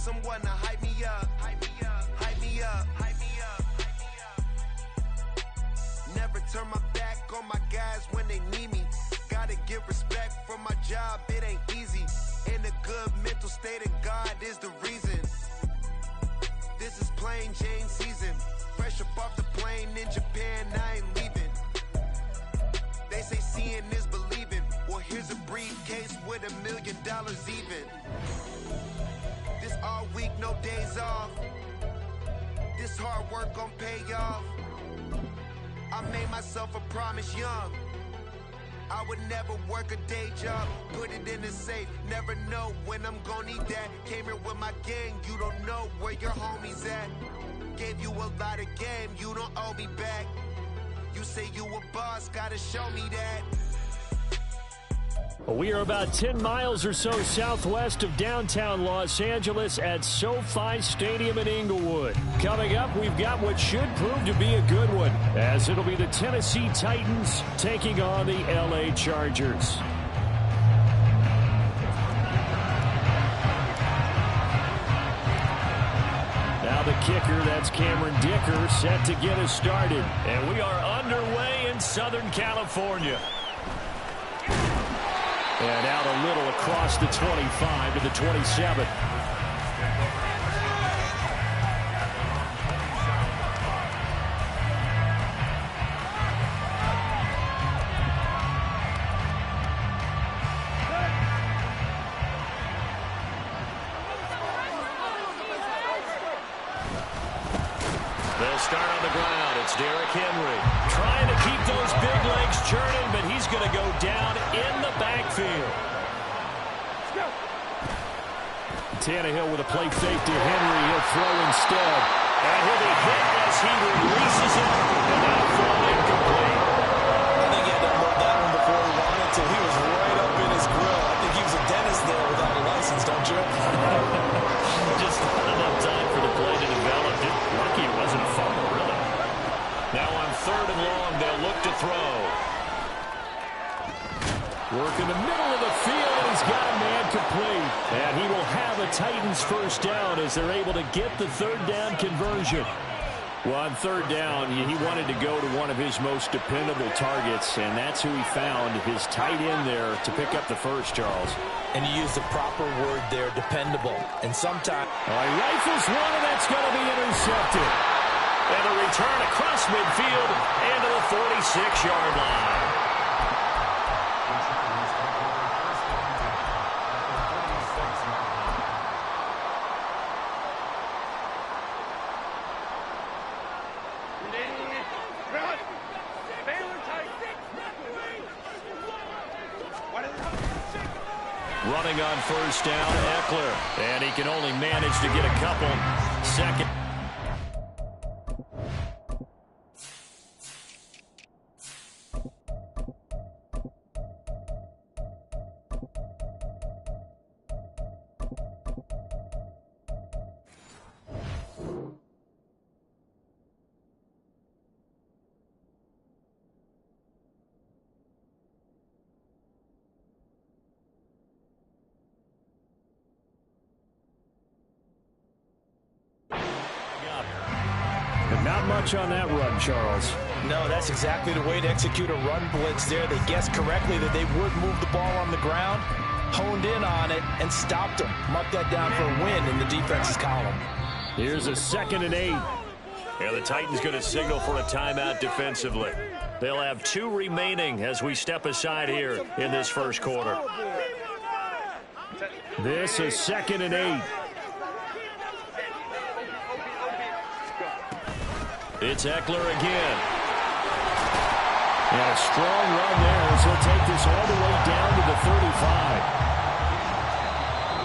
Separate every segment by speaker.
Speaker 1: someone to hype me up, hype me up, hype me up, hype me up, hype me up. Never turn my back on my guys when they need me. Gotta give respect for my job, it ain't easy. In a good mental state and God is the reason. This is plain Jane season. Fresh up off the plane in Japan, I ain't leaving. They say seeing is believing. Well, here's a briefcase with $1 million even. This all week, no days off. This hard work gon' pay off. I made myself a promise young. I would never work a day job, put it in the safe, never know when I'm gon' need that. Came here with my gang, you don't know where your homies at. Gave you a lot of game, you don't owe me back. You say you a boss, gotta show me that.
Speaker 2: We are about 10 miles or so southwest of downtown Los Angeles at SoFi Stadium in Inglewood. Coming up, we've got what should prove to be a good one, as it'll be the Tennessee Titans taking on the LA Chargers. Now the kicker, that's Cameron Dicker, set to get us started. And we are underway in Southern California. And out a little across the 25 to the 27. They'll start on the ground. It's Derrick Henry trying to keep those big legs churning, but he's going to go down in the backfield. Tannehill with a play fake to Henry. He'll throw instead. And he'll be hit as he releases it. And now thrown incomplete.
Speaker 3: I think he had to unload that one before he wanted to. He was right up in his grill. I think he was a dentist there without a license, don't you?
Speaker 2: Just not enough time for the play to develop. Lucky it wasn't a fumble, really. Now on 3rd and long, they'll look to throw. Work in the middle of the field, and he's got a man complete. And he will have a Titans first down as they're able to get the 3rd down conversion. Well, on 3rd down, he wanted to go to one of his most dependable targets, and that's who he found, his tight end there, to pick up the first, Charles.
Speaker 3: And you use the proper word there, dependable. And sometimes...
Speaker 2: He rifles one, and that's going to be intercepted. And a return across midfield and to the 46-yard line. Running on 1st down, Eckler. And he can only manage to get a couple. Second. Not much on that run, Charles.
Speaker 3: No, that's exactly the way to execute a run blitz there. They guessed correctly that they would move the ball on the ground, honed in on it, and stopped them. Mark that down for a win in the defense's column.
Speaker 2: Here's a 2nd and 8. And the Titans going to signal for a timeout defensively. They'll have 2 remaining as we step aside here in this first quarter. This is 2nd and 8. It's Eckler again. And a strong run there as he'll take this all the way down to the 35.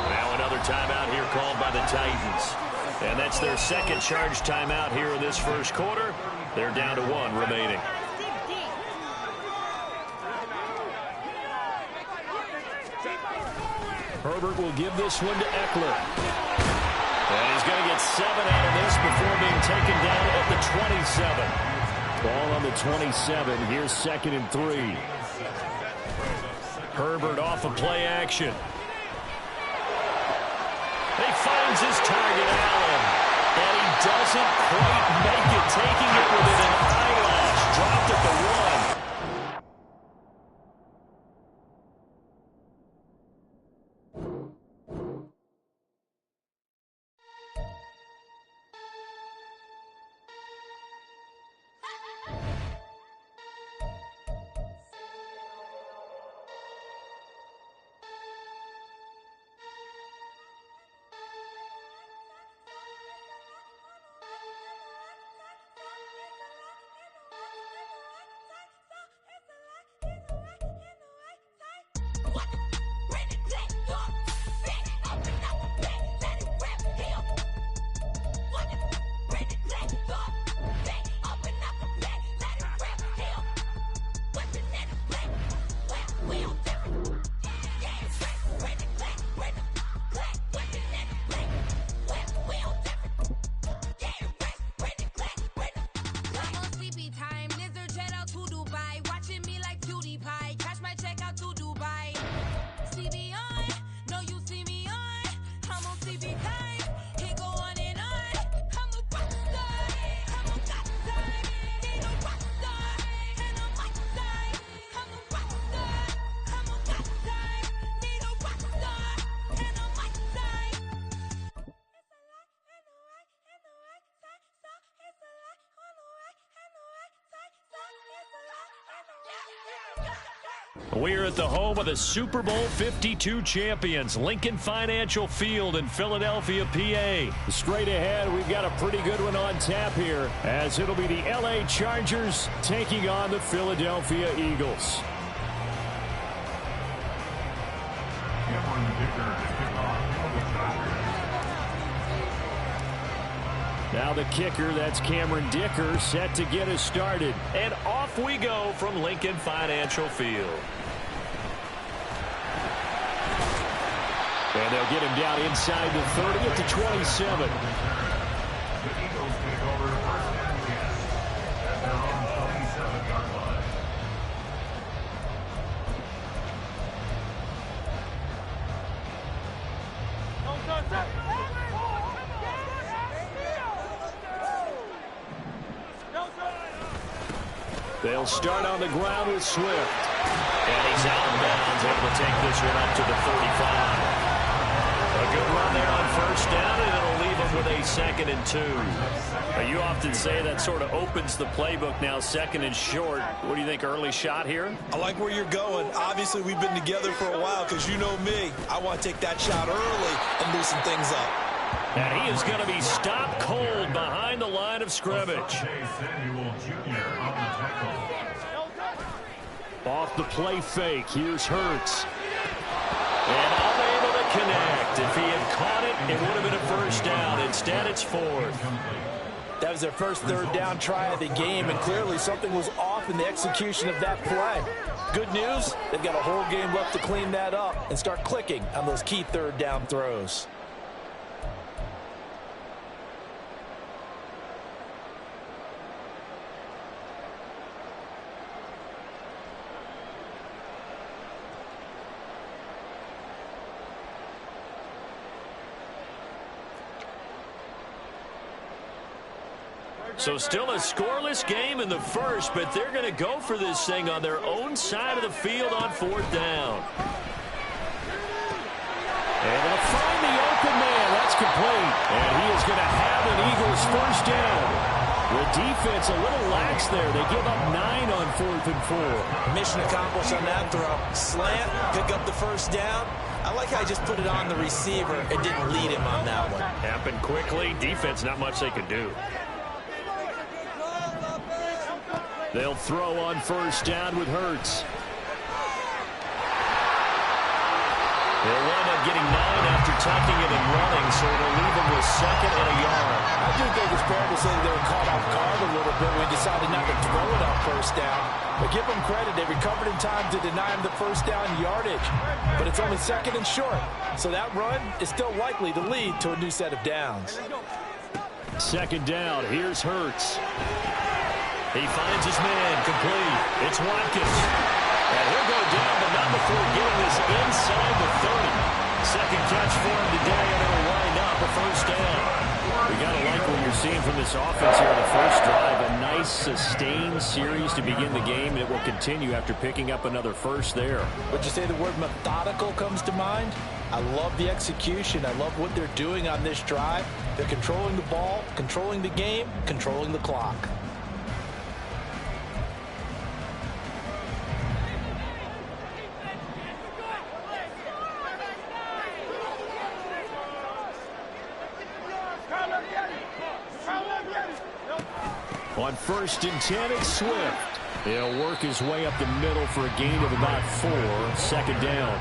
Speaker 2: Now another timeout here called by the Titans. And that's their 2nd charge timeout here in this first quarter. They're down to 1 remaining. Herbert will give this one to Eckler. And he's going to get 7 out of this before being taken down at the 27. Ball on the 27. Here's 2nd and 3. Herbert off of play action. He finds his target, Allen. And he doesn't quite make it, taking it within an eyelash. Dropped at the 1. We're at the home of the Super Bowl 52 champions, Lincoln Financial Field in Philadelphia, PA. Straight ahead, we've got a pretty good one on tap here, as it'll be the LA Chargers taking on the Philadelphia Eagles. Now the kicker, that's Cameron Dicker, set to get us started. And off we go from Lincoln Financial Field. And they'll get him down inside the 30 at the 27.
Speaker 4: The Eagles take over first and 10 at their own 27-yard line.
Speaker 2: They'll start on the ground with Swift. And he's out of bounds, able to take this one up to the 35. A good run there on first down, and it'll leave him with a 2nd and 2. Now, you often say that sort of opens the playbook now, 2nd and short. What do you think, early shot here?
Speaker 3: I like where you're going. Obviously, we've been together for a while because you know me. I want to take that shot early and loosen things up.
Speaker 2: And he is going to be stopped cold behind the line of scrimmage. Off the play fake, here's Hurts. And unable to connect. If he had caught it, it would have been a first down. Instead, it's 4th.
Speaker 3: That was their first 3rd down try of the game, and clearly something was off in the execution of that play. Good news, they've got a whole game left to clean that up and start clicking on those key 3rd down throws.
Speaker 2: So still a scoreless game in the first, but they're going to go for this thing on their own side of the field on 4th down. And they'll find the open man. That's complete. And he is going to have an Eagles first down. The defense a little lax there. They give up 9 on 4th and 4.
Speaker 3: Mission accomplished on that throw. Slant, pick up the first down. I like how I just put it on the receiver and didn't lead him on that one.
Speaker 2: Happened quickly. Defense, not much they could do. They'll throw on first down with Hurts. They'll wind up getting 9 after tucking it and running, so it'll leave them with 2nd and a yard.
Speaker 3: I do think it's fair to say they were caught off guard a little bit when we decided not to throw it on first down. But give them credit. They recovered in time to deny him the first down yardage. But it's only 2nd and short. So that run is still likely to lead to a new set of downs.
Speaker 2: 2nd down. Here's Hurts. He finds his man, complete. It's Watkins. And he'll go down, but not before getting this inside the 30. 2nd catch for him today, and it'll wind seeing from this offense here on the first drive, a nice sustained series to begin the game, and it will continue after picking up another first there.
Speaker 3: Would you say the word methodical comes to mind? I love the execution. I love what they're doing on this drive. They're controlling the ball, controlling the game, controlling the clock.
Speaker 2: On 1st and 10, it's Swift. He'll work his way up the middle for a gain of about 4. 2nd down.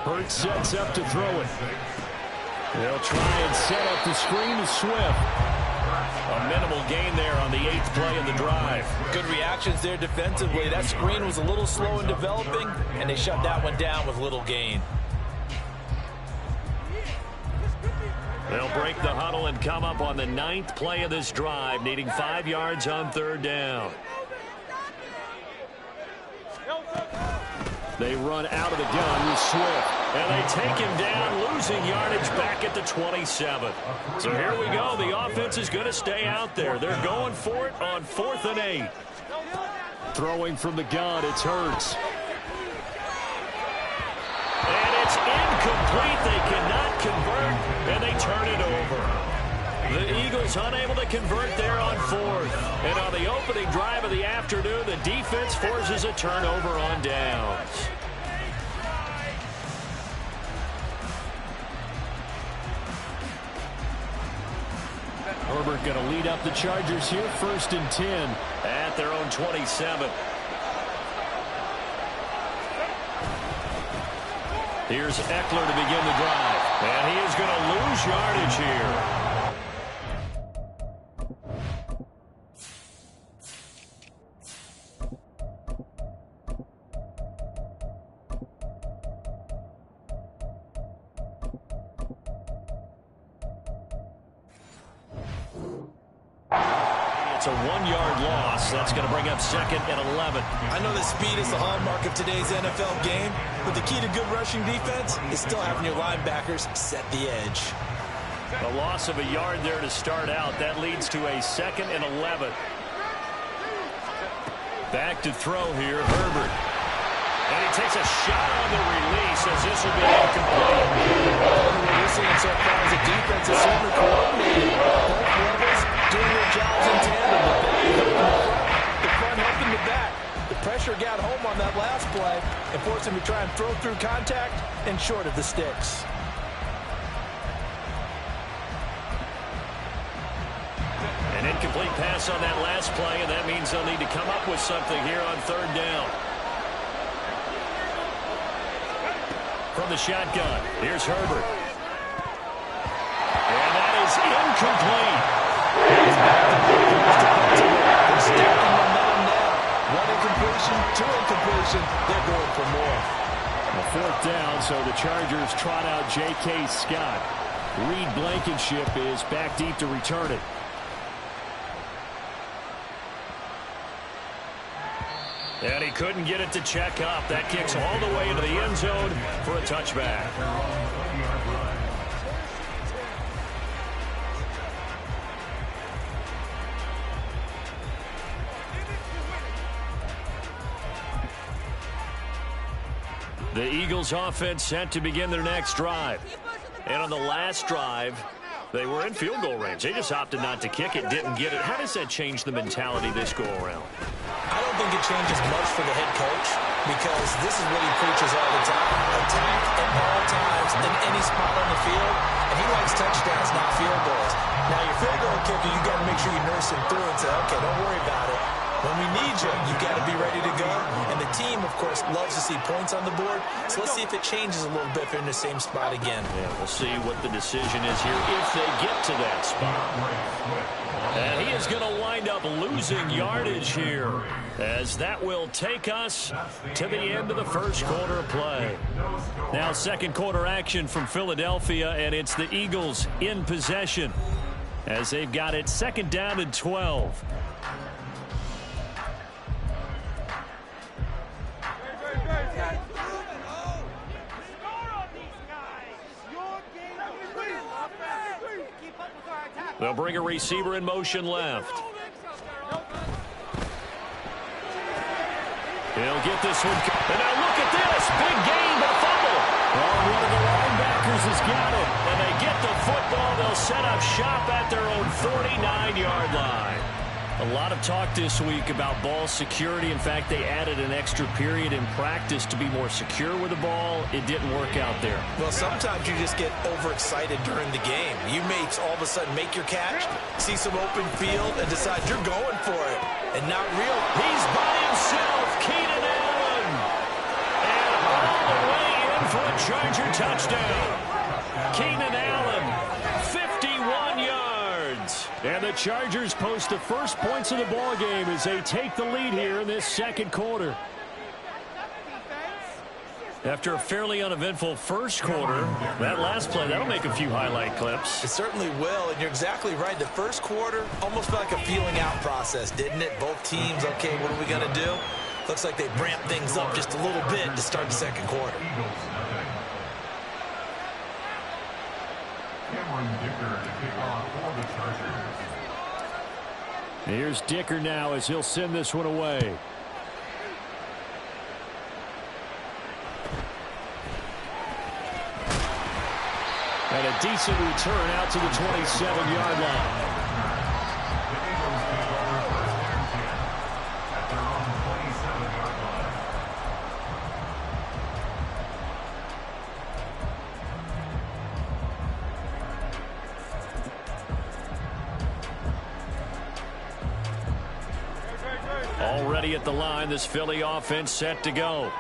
Speaker 2: Hurts sets up to throw it. They'll try and set up the screen to Swift. A minimal gain there on the 8th play of the drive.
Speaker 3: Good reactions there defensively. That screen was a little slow in developing, and they shut that one down with little gain.
Speaker 2: They'll break the huddle and come up on the 9th play of this drive, needing 5 yards on 3rd down. They run out of the gun with Swift, and they take him down, losing yardage back at the 27. So here we go. The offense is going to stay out there. They're going for it on 4th and 8. Throwing from the gun, it's Hurts. And it's incomplete. They cannot convert, and they turn it over. The Eagles unable to convert there on 4th. And on the opening drive of the afternoon, the defense forces a turnover on downs. Herbert going to lead up the Chargers here, 1st and 10 at their own 27. Here's Eckler to begin the drive. And he is going to lose yardage here. It's a 1-yard loss. That's going to bring up 2nd and 11.
Speaker 3: I know that speed is the hallmark of today's NFL game, but the key to good rushing defense is still having your linebackers set the edge.
Speaker 2: A loss of a yard there to start out. That leads to a 2nd and 11. Back to throw here, Herbert. And he takes a shot on the release as this will be incomplete.
Speaker 3: What we're seeing so far as a defense is certainly coordinated. Both levels doing their jobs in tandem. The front helping the back. The pressure got home on that last play and forced him to try and throw through contact and short of the sticks.
Speaker 2: An incomplete pass on that last play, and that means they'll need to come up with something here on 3rd down. From the shotgun, here's Herbert. And that is incomplete.
Speaker 3: They're stacking momentum now. 1 incompletion, 2 incompletion. They're going for more.
Speaker 2: A 4th down, so the Chargers trot out J.K. Scott. Reed Blankenship is back deep to return it. And he couldn't get it to check up. That kicks all the way into the end zone for a touchback. The Eagles offense set to begin their next drive. And on the last drive, they were in field goal range. They just opted not to kick it, didn't get it. How does that change the mentality this go around?
Speaker 3: I don't think it changes much for the head coach because this is what he preaches all the time. Attack at all times in any spot on the field, and he likes touchdowns, not field goals. Now, your field goal kicker, you got to make sure you nurse him through and say, okay, don't worry about it. When we need you, you got to be ready to go. And the team, of course, loves to see points on the board. So let's see if it changes a little bit if they're in the same spot again.
Speaker 2: Yeah, we'll see what the decision is here if they get to that spot. And he is going to wind up losing yardage here, as that will take us to the end of the first quarter of play. Now 2nd quarter action from Philadelphia, and it's the Eagles in possession as they've got it 2nd down and 12. They'll bring a receiver in motion left. He'll get this one. And now look at this. Big gain, but a fumble. Oh, one of the linebackers has got it. And they get the football. They'll set up shop at their own 49-yard line. A lot of talk this week about ball security. In fact, they added an extra period in practice to be more secure with the ball. It didn't work out there.
Speaker 3: Well, sometimes you just get overexcited during the game. You may all of a sudden make your catch, see some open field, and decide you're going for it. And not real.
Speaker 2: He's by himself, Keenan Allen. And all the way in for a Charger touchdown. Keenan Allen, 51 yards. And the Chargers post the first points of the ball game as they take the lead here in this second quarter. After a fairly uneventful first quarter, that last play, that'll make a few highlight clips.
Speaker 3: It certainly will, and you're exactly right. The first quarter almost felt like a feeling out process, didn't it? Both teams, okay, what are we going to do? Looks like they ramped things up just a little bit to start the second quarter.
Speaker 2: Here's Dicker now as he'll send this one away. And a decent return out to the 27-yard line. Already at the line, this Philly offense set to go.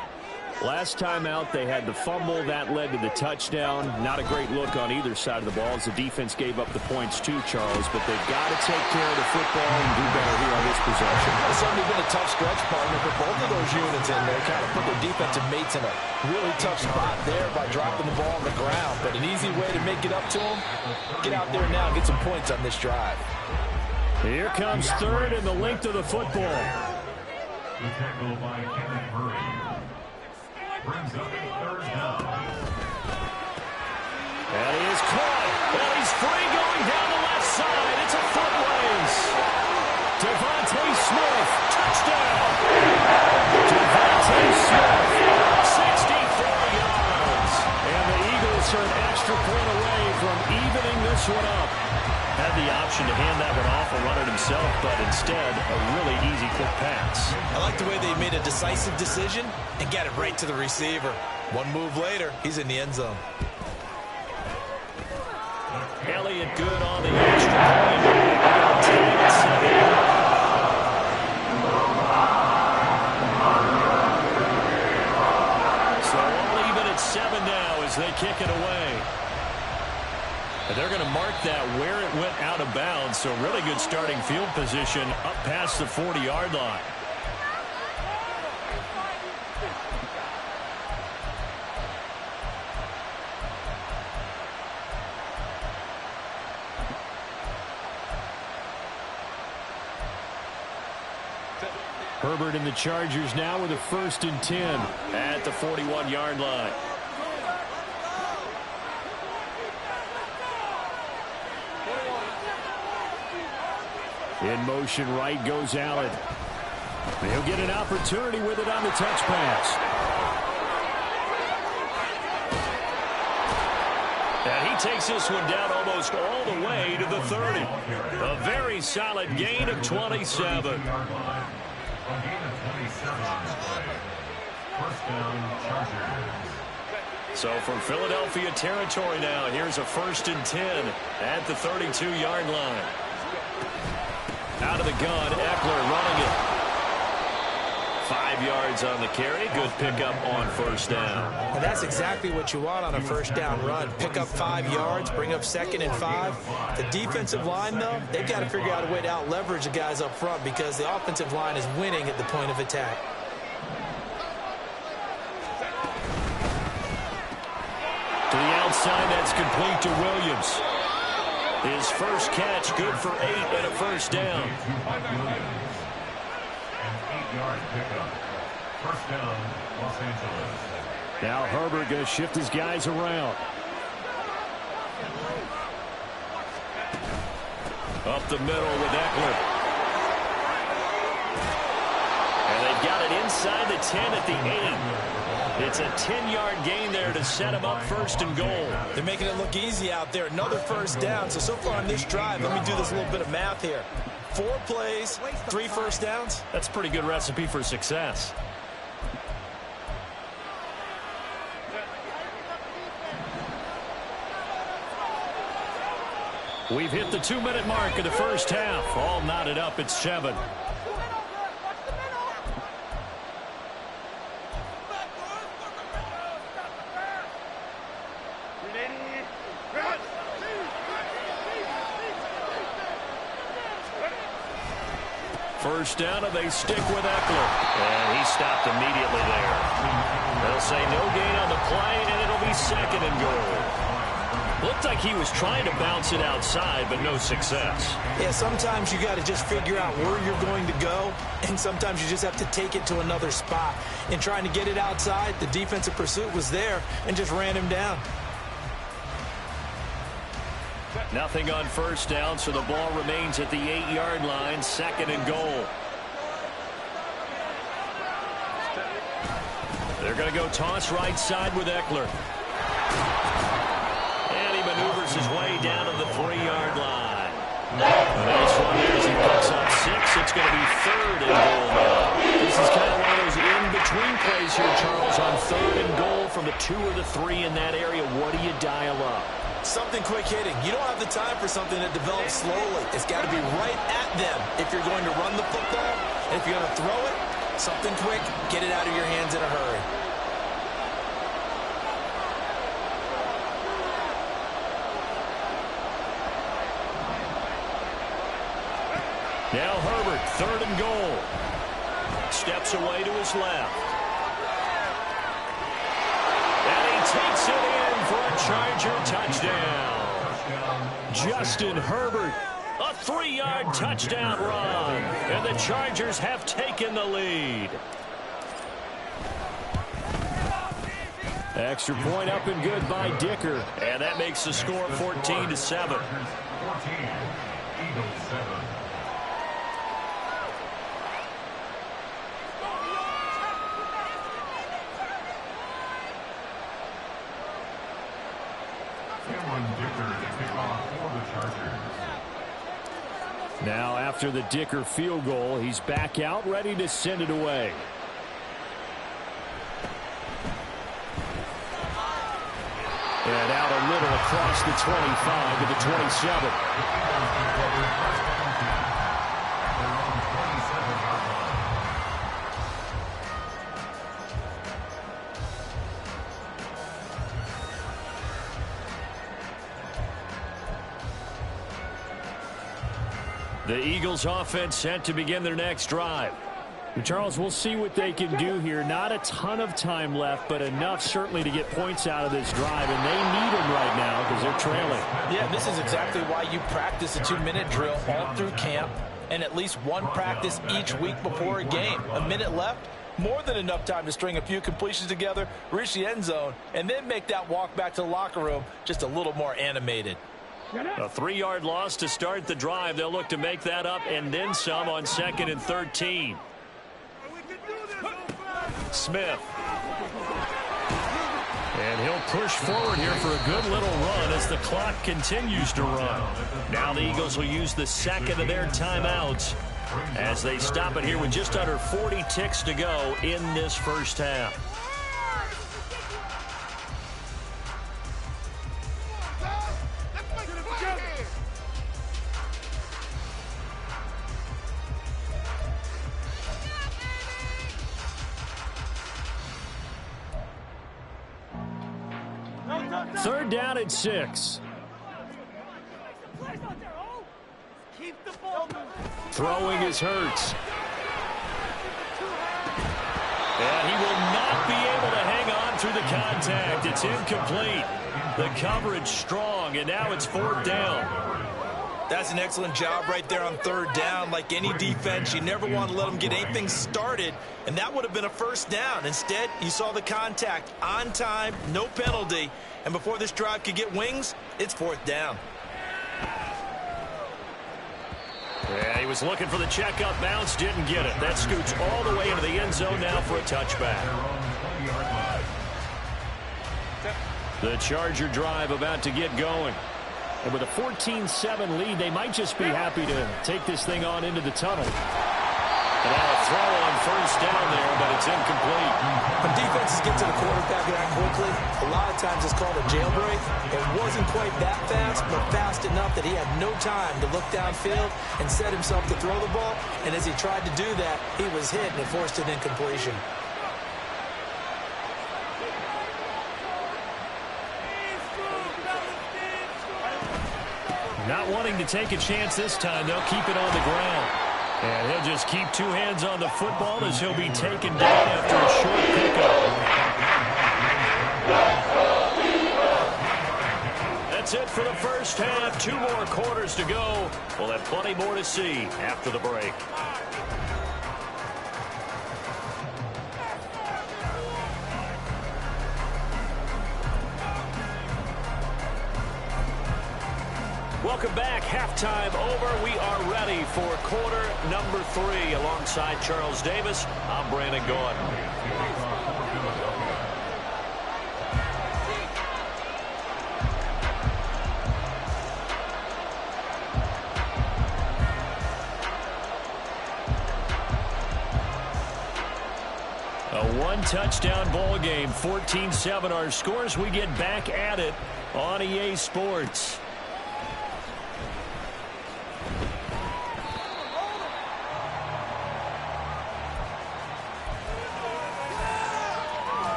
Speaker 2: Last time out, they had the fumble. That led to the touchdown. Not a great look on either side of the ball as the defense gave up the points too, Charles. But they've got to take care of the football and do better here on this possession.
Speaker 3: It's certainly been a tough stretch, partner, for both of those units in there. Kind of put their defensive mates in a really tough spot there by dropping the ball on the ground. But an easy way to make it up to them, get out there now and get some points on this drive.
Speaker 2: Here comes third and the length of the football.
Speaker 4: The tackle by Kenneth Murray brings up third down.
Speaker 2: And he is caught. And he's free going down the left side. It's a foot race. Devontae Smith, touchdown. Devontae Smith, 64 yards. And the Eagles are an extra point away from evening this one up. Had the option to hand that one off or run it himself, but instead, a really easy quick pass.
Speaker 3: I like the way they made a decisive decision and got it right to the receiver. One move later, he's in the end zone.
Speaker 2: Elliott good on the extra point. So all even at 7 now as they kick it away. And they're going to mark that where it went out of bounds. So really good starting field position up past the 40-yard line. Herbert and the Chargers now with a 1st and 10 at the 41-yard line. In motion right goes Allen. He'll get an opportunity with it on the touch pass. And he takes this one down almost all the way to the 30. A very solid gain of 27. So from Philadelphia territory now, here's a 1st and 10 at the 32-yard line. Out of the gun, Eckler running it. 5 yards on the carry. Good pickup on 1st down.
Speaker 3: And that's exactly what you want on a 1st down run. Pick up 5 yards, bring up 2nd and 5. The defensive line, though, they've got to figure out a way to out-leverage the guys up front because the offensive line is winning at the point of attack.
Speaker 2: To the outside, that's complete to Williams. His first catch, good for 8 and a 1st down.
Speaker 4: An 8-yard pickup. 1st down, Los Angeles.
Speaker 2: Now Herbert going to shift his guys around. Up the middle with Eckler. And they've got it inside the 10 at the 8. It's a 10-yard gain there to set them up first and goal.
Speaker 3: They're making it look easy out there. Another first down. So far on this drive, let me do this little bit of math here. 4 plays, 3 first downs.
Speaker 2: That's a pretty good recipe for success. We've hit the 2-minute mark of the first half. All knotted up at 7. First down, and they stick with Eckler. And he stopped immediately there. They'll say no gain on the play, and it'll be second and goal. Looked like he was trying to bounce it outside, but no success.
Speaker 3: Yeah, sometimes you got to just figure out where you're going to go, and sometimes you just have to take it to another spot. In trying to get it outside, the defensive pursuit was there and just ran him down.
Speaker 2: Nothing on first down, so the ball remains at the 8-yard line, second and goal. They're going to go toss right side with Eckler. And he maneuvers his way down to the 3-yard line. The nice run there as he picks up 6. It's going to be third and goal now. This is kind of one of those in-between plays here, Charles, on third and goal from the 2 or the 3 in that area. What do you dial up?
Speaker 3: Something quick hitting. You don't have the time for something that develops slowly. It's got to be right at them if you're going to run the football. And if you're going to throw it, something quick, get it out of your hands in a hurry.
Speaker 2: Now Herbert, third and goal. Steps away to his left. And he takes it in for a Charger touchdown. Justin Herbert, a 3-yard touchdown run. And the Chargers have taken the lead. Extra point up and good by Dicker. And that makes the score 14-7.
Speaker 4: 14, Eagles 7.
Speaker 2: Now after the Dicker field goal, he's back out, ready to send it away. And out a little across the 25 to the 27. The Eagles offense set to begin their next drive. And Charles, we'll see what they can do here. Not a ton of time left, but enough certainly to get points out of this drive. And they need them right now because they're trailing.
Speaker 3: Yeah, this is exactly why you practice a 2-minute drill all through camp and at least one practice each week before a game. A minute left, more than enough time to string a few completions together, reach the end zone, and then make that walk back to the locker room just a little more animated.
Speaker 2: A 3-yard loss to start the drive. They'll look to make that up and then some on 2nd and 13. Smith. And he'll push forward here for a good little run as the clock continues to run. Now the Eagles will use the second of their timeouts as they stop it here with just under 40 ticks to go in this first half. Third down at 6. Throwing is Hurts. And he will not be able to hang on through the contact. It's incomplete. The coverage strong, and now it's 4th down.
Speaker 3: That's an excellent job right there on 3rd down. Like any defense, you never want to let them get anything started, and that would have been a 1st down. Instead, you saw the contact on time, no penalty, and before this drive could get wings, it's 4th down.
Speaker 2: was looking for the checkup bounce, didn't get it. That scoots all the way into the end zone now for a touchback. The Charger drive about to get going. And with a 14-7 lead, they might just be happy to take this thing on into the tunnel. And now a throw on first down there, but it's incomplete.
Speaker 3: When defenses get to the quarterback that quickly, a lot of times it's called a jailbreak. It wasn't quite that fast, but fast enough that he had no time to look downfield and set himself to throw the ball. And as he tried to do that, he was hit and it forced an incompletion.
Speaker 2: Not wanting to take a chance this time, they'll keep it on the ground. And he'll just keep two hands on the football as he'll be taken down after a short pickup. That's it for the first half. 2 more quarters to go. We'll have plenty more to see after the break. Welcome back. Halftime over. We are ready for quarter number 3. Alongside Charles Davis, I'm Brandon Gordon. A 1-touchdown ball game. 14-7 our scores. We get back at it on EA Sports.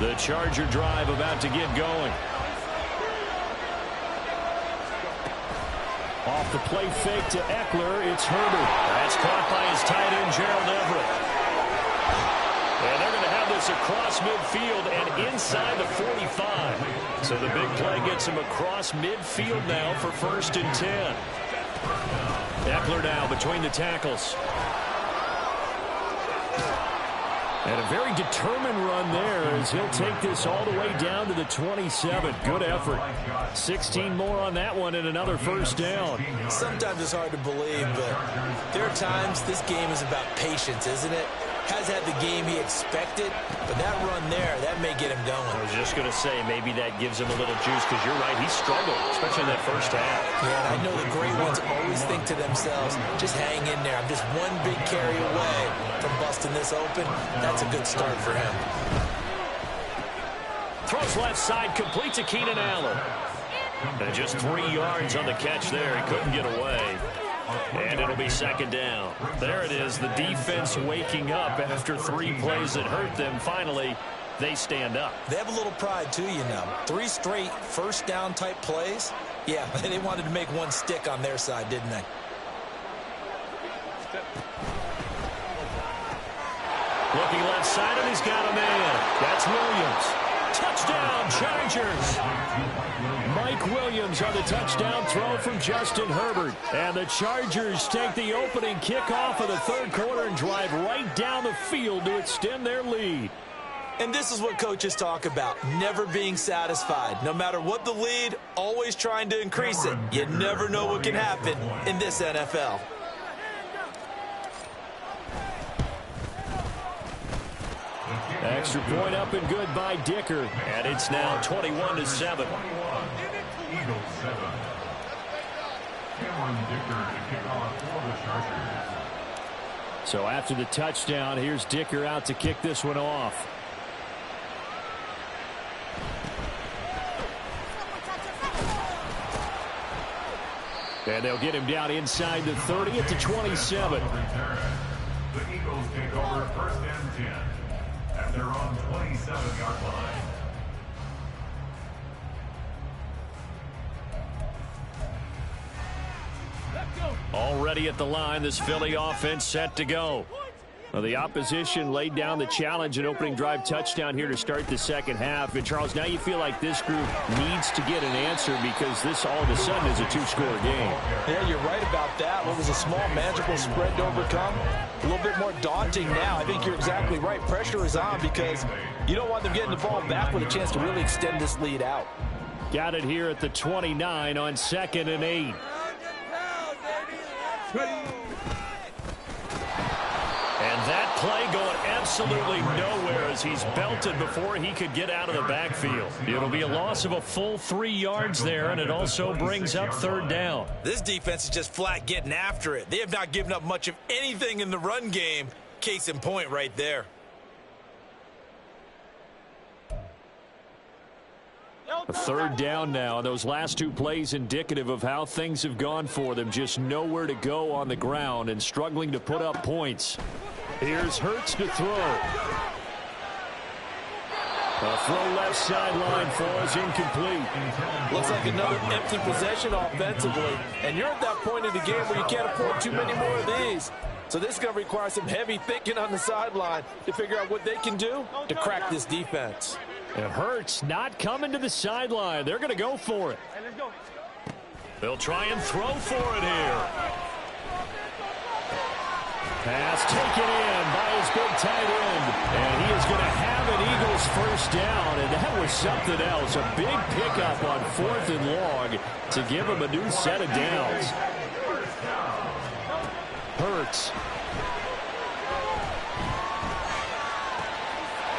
Speaker 2: The Charger drive about to get going. Off the play fake to Eckler, it's Herbert. That's caught by his tight end, Gerald Everett. And they're going to have this across midfield and inside the 45. So the big play gets him across midfield now for 1st and 10. Eckler now between the tackles. And a very determined run there as he'll take this all the way down to the 27. Good effort. 16 more on that one and another first down.
Speaker 3: Sometimes it's hard to believe, but there are times this game is about patience, isn't it? Has had the game he expected, but that run there, that may get him going.
Speaker 2: I was just going to say, maybe that gives him a little juice because you're right, he struggled, especially in that first half.
Speaker 3: Yeah, and I know the great ones always think to themselves, just hang in there. I'm just one big carry away from busting this open. That's a good start for him.
Speaker 2: Throws left side, complete to Keenan Allen. And just 3 yards on the catch there. He couldn't get away. And it'll be 2nd down. There it is, the defense waking up after 3 plays that hurt them. Finally, they stand up.
Speaker 3: They have a little pride, too, you know. 3 straight first down type plays. Yeah, they wanted to make one stick on their side, didn't they?
Speaker 2: Looking left side, and he's got a man. That's Williams. Touchdown, Chargers. Mike Williams on the touchdown throw from Justin Herbert. And the Chargers take the opening kickoff of the 3rd quarter and drive right down the field to extend their lead.
Speaker 3: And this is what coaches talk about, never being satisfied. No matter what the lead, always trying to increase it. You never know what can happen in this NFL.
Speaker 2: Extra point up and good by Dicker. And it's now 21-7.
Speaker 4: Eagles 7. Cameron Dicker to kick off for the Chargers.
Speaker 2: So after the touchdown, here's Dicker out to kick this one off. And they'll get him down inside the 30 at the 27.
Speaker 4: The Eagles take over 1st and 10 at their own 27-yard line.
Speaker 2: Already at the line, this Philly offense set to go. Well, the opposition laid down the challenge, an opening drive touchdown here to start the second half. And, Charles, now you feel like this group needs to get an answer because this all of a sudden is a two-score game.
Speaker 3: Yeah, you're right about that. What was a small, manageable spread to overcome? A little bit more daunting now. I think you're exactly right. Pressure is on because you don't want them getting the ball back with a chance to really extend this lead out.
Speaker 2: Got it here at the 29 on 2nd and 8. And that play going absolutely nowhere as he's belted before he could get out of the backfield. It'll be a loss of a full 3 yards there, and it also brings up 3rd down.
Speaker 3: This defense is just flat getting after it. They have not given up much of anything in the run game. Case in point right there.
Speaker 2: A 3rd down now. Those last 2 plays indicative of how things have gone for them. Just nowhere to go on the ground and struggling to put up points. Here's Hurts to throw. A throw left sideline falls incomplete.
Speaker 3: Looks like another empty possession offensively. And you're at that point in the game where you can't afford too many more of these. So this is going to require some heavy thinking on the sideline to figure out what they can do to crack this defense.
Speaker 2: And Hurts not coming to the sideline. They're going to go for it. They'll try and throw for it here. Pass taken in by his big tight end. And he is going to have an Eagles first down. And that was something else. A big pickup on 4th and long to give him a new set of downs. Hurts.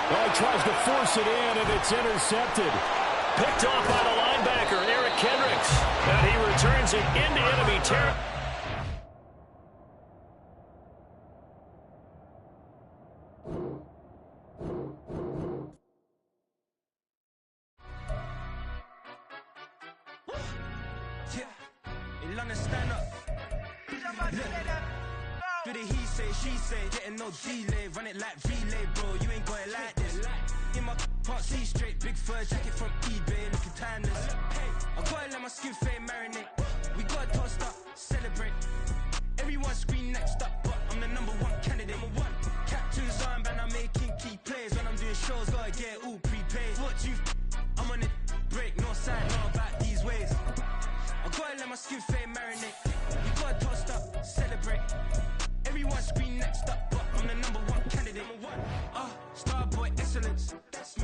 Speaker 2: Oh, he tries to force it in, and it's intercepted. Picked off by the linebacker, Eric Kendricks. And he returns it into enemy territory.
Speaker 5: Do the he say, she say, getting no delay, run it like relay, bro, you ain't got it like this. In my can't see straight, big fur jacket from eBay, looking timeless. I gotta let my skin fade marinate, we gotta toast up, celebrate. Everyone scream next up, but I'm the #1 candidate. Captain's armband, I'm making key plays. When I'm doing shows, gotta get all prepaid. What you I'm on it, break, no side, know about these ways. I gotta let my skin fade marinate, we gotta toast up, celebrate. Everyone scream next up, but I'm the #1 candidate. Starboy excellence.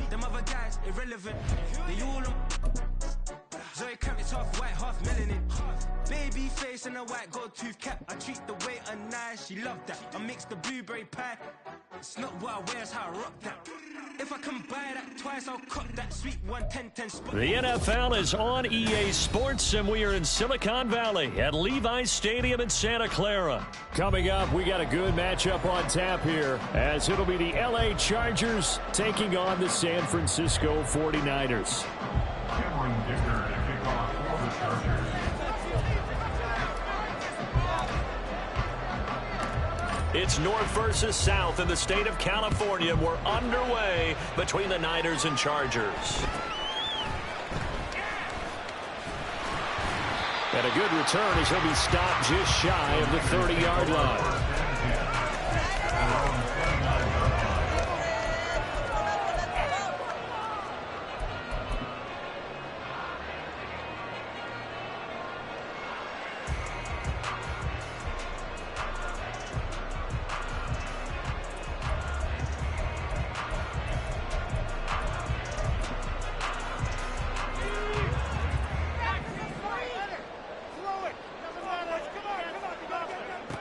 Speaker 5: Them other guys irrelevant. They all on. Zoe Kravitz half white, half melanin. Baby face and a white gold tooth cap. I treat the waiter nice, she loved that. I mix the blueberry pie. It's not what I wear, it's how I rock that. If I can buy that twice, I'll cop that sweet 110 spot.
Speaker 2: The NFL is on EA Sports, and we are in Silicon Valley at Levi's Stadium in Santa Clara. Coming up, we got a good matchup on tap here, as it'll be the LA Chargers taking on the San Francisco 49ers.
Speaker 4: Cameron Dicker to kick off for the Chargers.
Speaker 2: It's North versus South in the state of California. We're underway between the Niners and Chargers. And a good return as he'll be stopped just shy of the 30-yard line.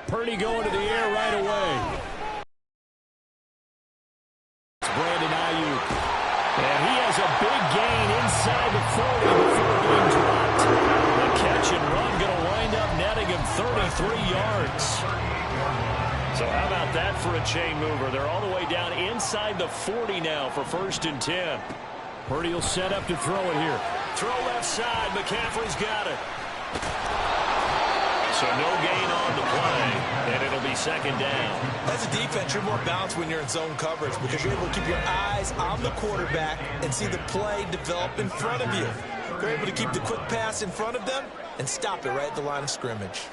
Speaker 2: Purdy going to the air right away. It's Brandon Ayuk. And he has a big gain inside the 40 before being dropped. The catch and run going to wind up netting him 33 yards. So how about that for a chain mover? They're all the way down inside the 40 now for 1st and 10. Purdy will set up to throw it here. Throw left side. McCaffrey's got it. So no gain on the play, and it'll be 2nd down.
Speaker 3: As a defense, you're more balanced when you're in zone coverage because you're able to keep your eyes on the quarterback and see the play develop in front of you. You're able to keep the quick pass in front of them and stop it right at the line of scrimmage.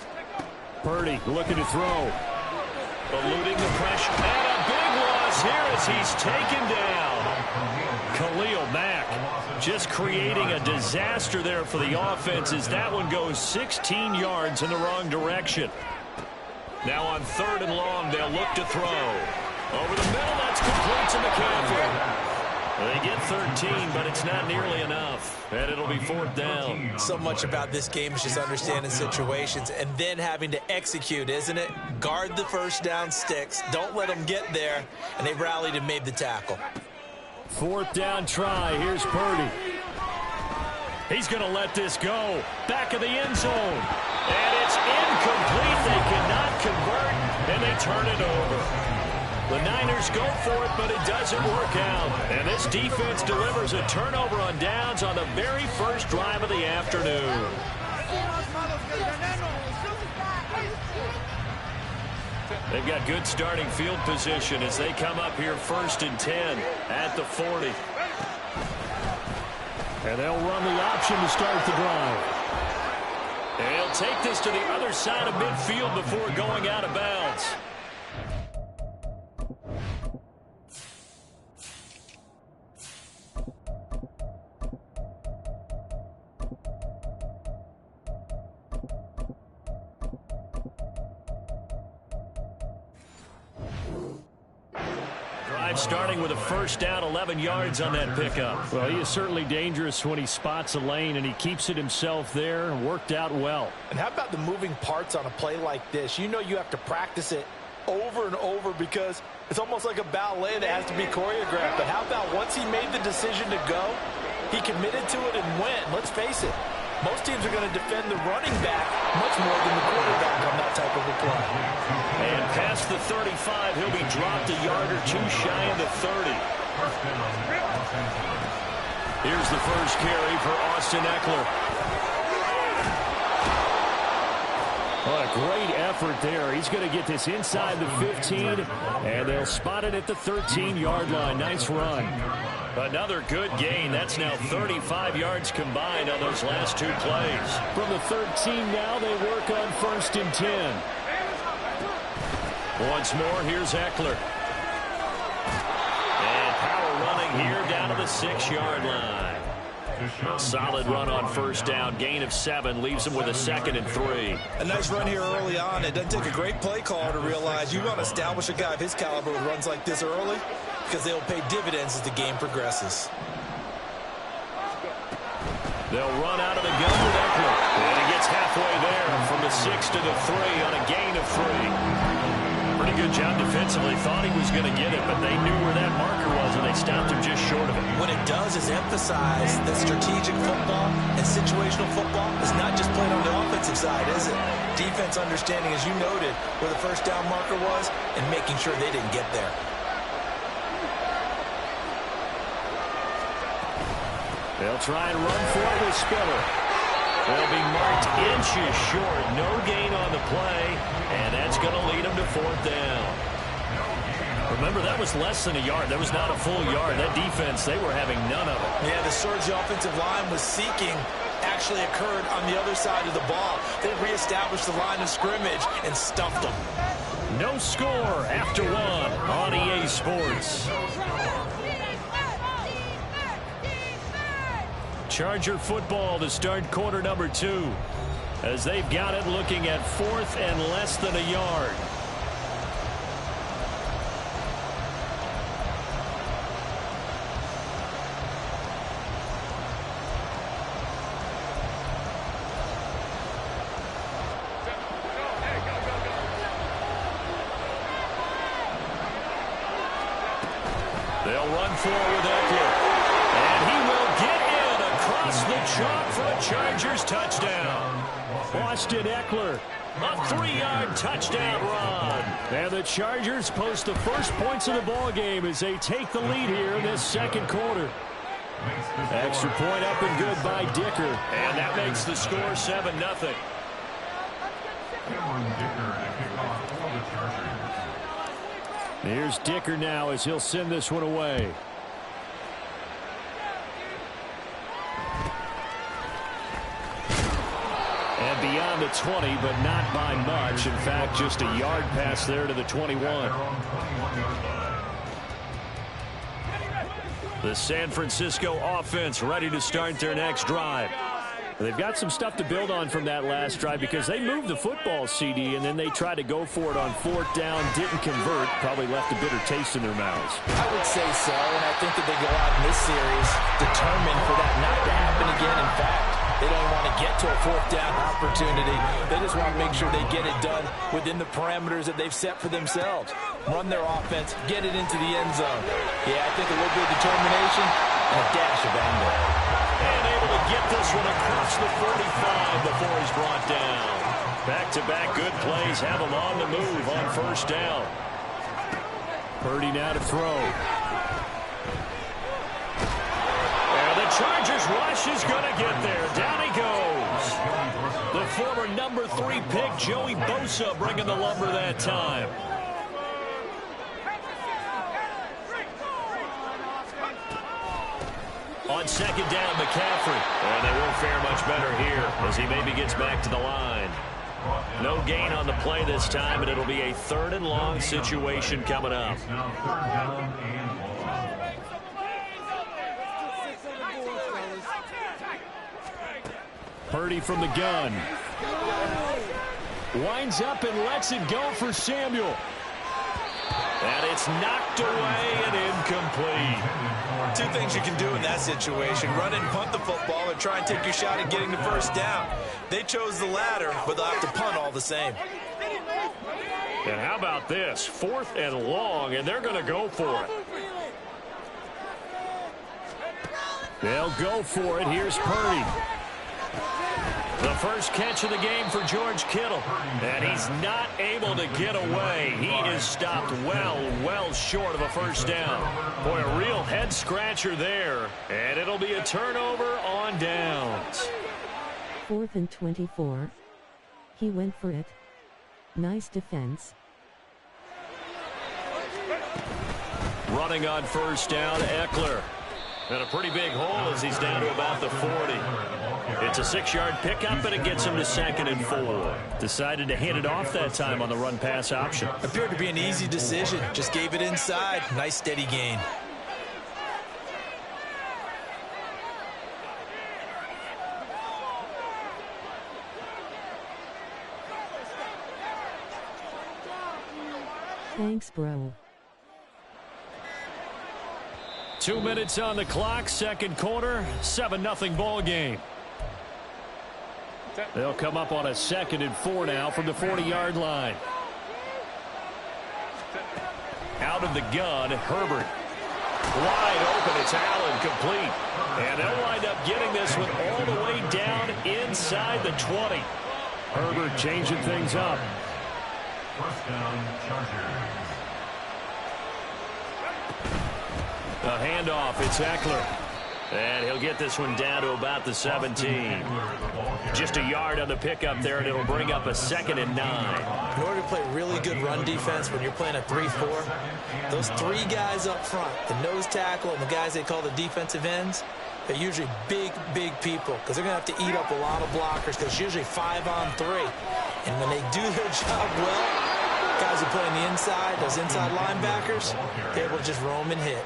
Speaker 2: Purdy looking to throw. Eluding the pressure. And a big loss here as he's taken down. Khalil Mack just creating a disaster there for the offense as that one goes 16 yards in the wrong direction. Now on 3rd and long, they'll look to throw. Over the middle, that's complete to McCaffrey. They get 13, but it's not nearly enough. And it'll be 4th down.
Speaker 3: So much about this game is just understanding situations and then having to execute, isn't it? Guard the first down sticks. Don't let them get there. And they rallied and made the tackle.
Speaker 2: 4th down try. Here's Purdy. He's going to let this go. Back of the end zone. And it's incomplete. They cannot convert, and they turn it over. The Niners go for it, but it doesn't work out. And this defense delivers a turnover on downs on the very first drive of the afternoon. They've got good starting field position as they come up here 1st and 10 at the 40. And they'll run the option to start the drive. And he'll take this to the other side of midfield before going out of bounds. Starting with a 1st down, 11 yards on that pickup. Well, he is certainly dangerous when he spots a lane, and he keeps it himself there. Worked out well.
Speaker 3: And how about the moving parts on a play like this? You know you have to practice it over and over because it's almost like a ballet that has to be choreographed. But how about once he made the decision to go, he committed to it and went. Let's face it, most teams are going to defend the running back much more than the quarterback on that type of a play.
Speaker 2: And past the 35, he'll be dropped a yard or two shy of the 30. Here's the first carry for Austin Eckler. What a great effort there. He's going to get this inside the 15, and they'll spot it at the 13-yard line. Nice run. Another good gain. That's now 35 yards combined on those last 2 plays. From the 13 now, they work on 1st and 10. Once more, here's Eckler. And power running here down to the 6-yard line. A solid run on 1st down. Gain of 7 leaves him with a 2nd and 3.
Speaker 3: A nice run here early on. It doesn't take a great play caller to realize you want to establish a guy of his caliber who runs like this early because they'll pay dividends as the game progresses.
Speaker 2: They'll run out of the gun with Eckler. And he gets halfway there from the 6 to the 3 on a gain of 3. Pretty good job defensively. Thought he was going to get it, but they knew where that marker was, and they stopped him just short of it.
Speaker 3: What it does is emphasize that strategic football and situational football is not just played on the offensive side, is it? Defense understanding, as you noted, where the 1st down marker was and making sure they didn't get there.
Speaker 2: They'll try and run for it with Spiller. They'll be marked inches short. No gain on the play, and that's going to lead them to 4th down. Remember, that was less than a yard. That was not a full yard. That defense, they were having none of it.
Speaker 3: Yeah, the surge the offensive line was seeking actually occurred on the other side of the ball. They reestablished the line of scrimmage and stuffed them.
Speaker 2: No score after 1 on EA Sports. Charger football to start quarter number 2 as they've got it looking at 4th and less than a yard. They'll run forward with Eckler. And he will get in across the chalk for a Chargers touchdown. Austin Eckler, a 3-yard touchdown run. And the Chargers post the first points of the ball game as they take the lead here in this 2nd quarter. Extra point up and good by Dicker. And that makes the score 7-0. Here's Dicker now as he'll send this one away. And beyond the 20, but not by much. In fact, just a yard pass there to the 21. The San Francisco offense ready to start their next drive. They've got some stuff to build on from that last drive because they moved the football, CD, and then they tried to go for it on 4th down, didn't convert, probably left a bitter taste in their mouths.
Speaker 3: I would say so, and I think that they go out in this series determined for that not to happen again. In fact, they don't want to get to a 4th down opportunity. They just want to make sure they get it done within the parameters that they've set for themselves. Run their offense, get it into the end zone. Yeah, I think a little bit of determination and a dash of anger.
Speaker 2: And able to get this one across the 45 before he's brought down. Back-to-back good plays have him on the move on 1st down. Purdy now to throw. And the Chargers rush is going to get there. Down he goes. The former number 3 pick, Joey Bosa, bringing the lumber that time. On 2nd down, McCaffrey. And they won't fare much better here as he maybe gets back to the line. No gain on the play this time, and it'll be a 3rd and long situation coming up.
Speaker 4: Now 3rd down and long.
Speaker 2: Purdy from the gun. Winds up and lets it go for Samuel. And it's knocked away and incomplete.
Speaker 3: 2 things you can do in that situation: run and punt the football, or try and take your shot at getting the 1st down. They chose the latter, but they'll have to punt all the same.
Speaker 2: And how about this? 4th and long, and they're going to go for it. They'll go for it. Here's Purdy. The first catch of the game for George Kittle. And he's not able to get away. He is stopped well short of a 1st down. Boy, a real head-scratcher there. And it'll be a turnover on downs.
Speaker 6: 4th and 24. He went for it. Nice defense.
Speaker 2: Running on 1st down, Eckler. And a pretty big hole as he's down to about the 40. It's a 6-yard pickup, and it gets him to 2nd and 4. Decided to hand it off that time on the run-pass option.
Speaker 3: Appeared to be an easy decision. Just gave it inside. Nice steady gain.
Speaker 6: Thanks, bro.
Speaker 2: 2 minutes on the clock, 2nd quarter, 7-0 ball game. They'll come up on a 2nd and 4 now from the 40-yard line. Out of the gun, Herbert. Wide open, it's Allen, complete. And they'll wind up getting this one all the way down inside the 20. Herbert changing things up.
Speaker 4: 1st down, Chargers.
Speaker 2: A handoff, it's Eckler. And he'll get this one down to about the 17. Just a yard on the pickup there, and it'll bring up a 2nd and 9.
Speaker 3: In order to play really good run defense when you're playing a 3-4, those 3 guys up front, the nose tackle and the guys they call the defensive ends, they're usually big people because they're going to have to eat up a lot of blockers because it's usually 5-on-3. And when they do their job well, guys who play on the inside, those inside linebackers, they're able to just roam and hit.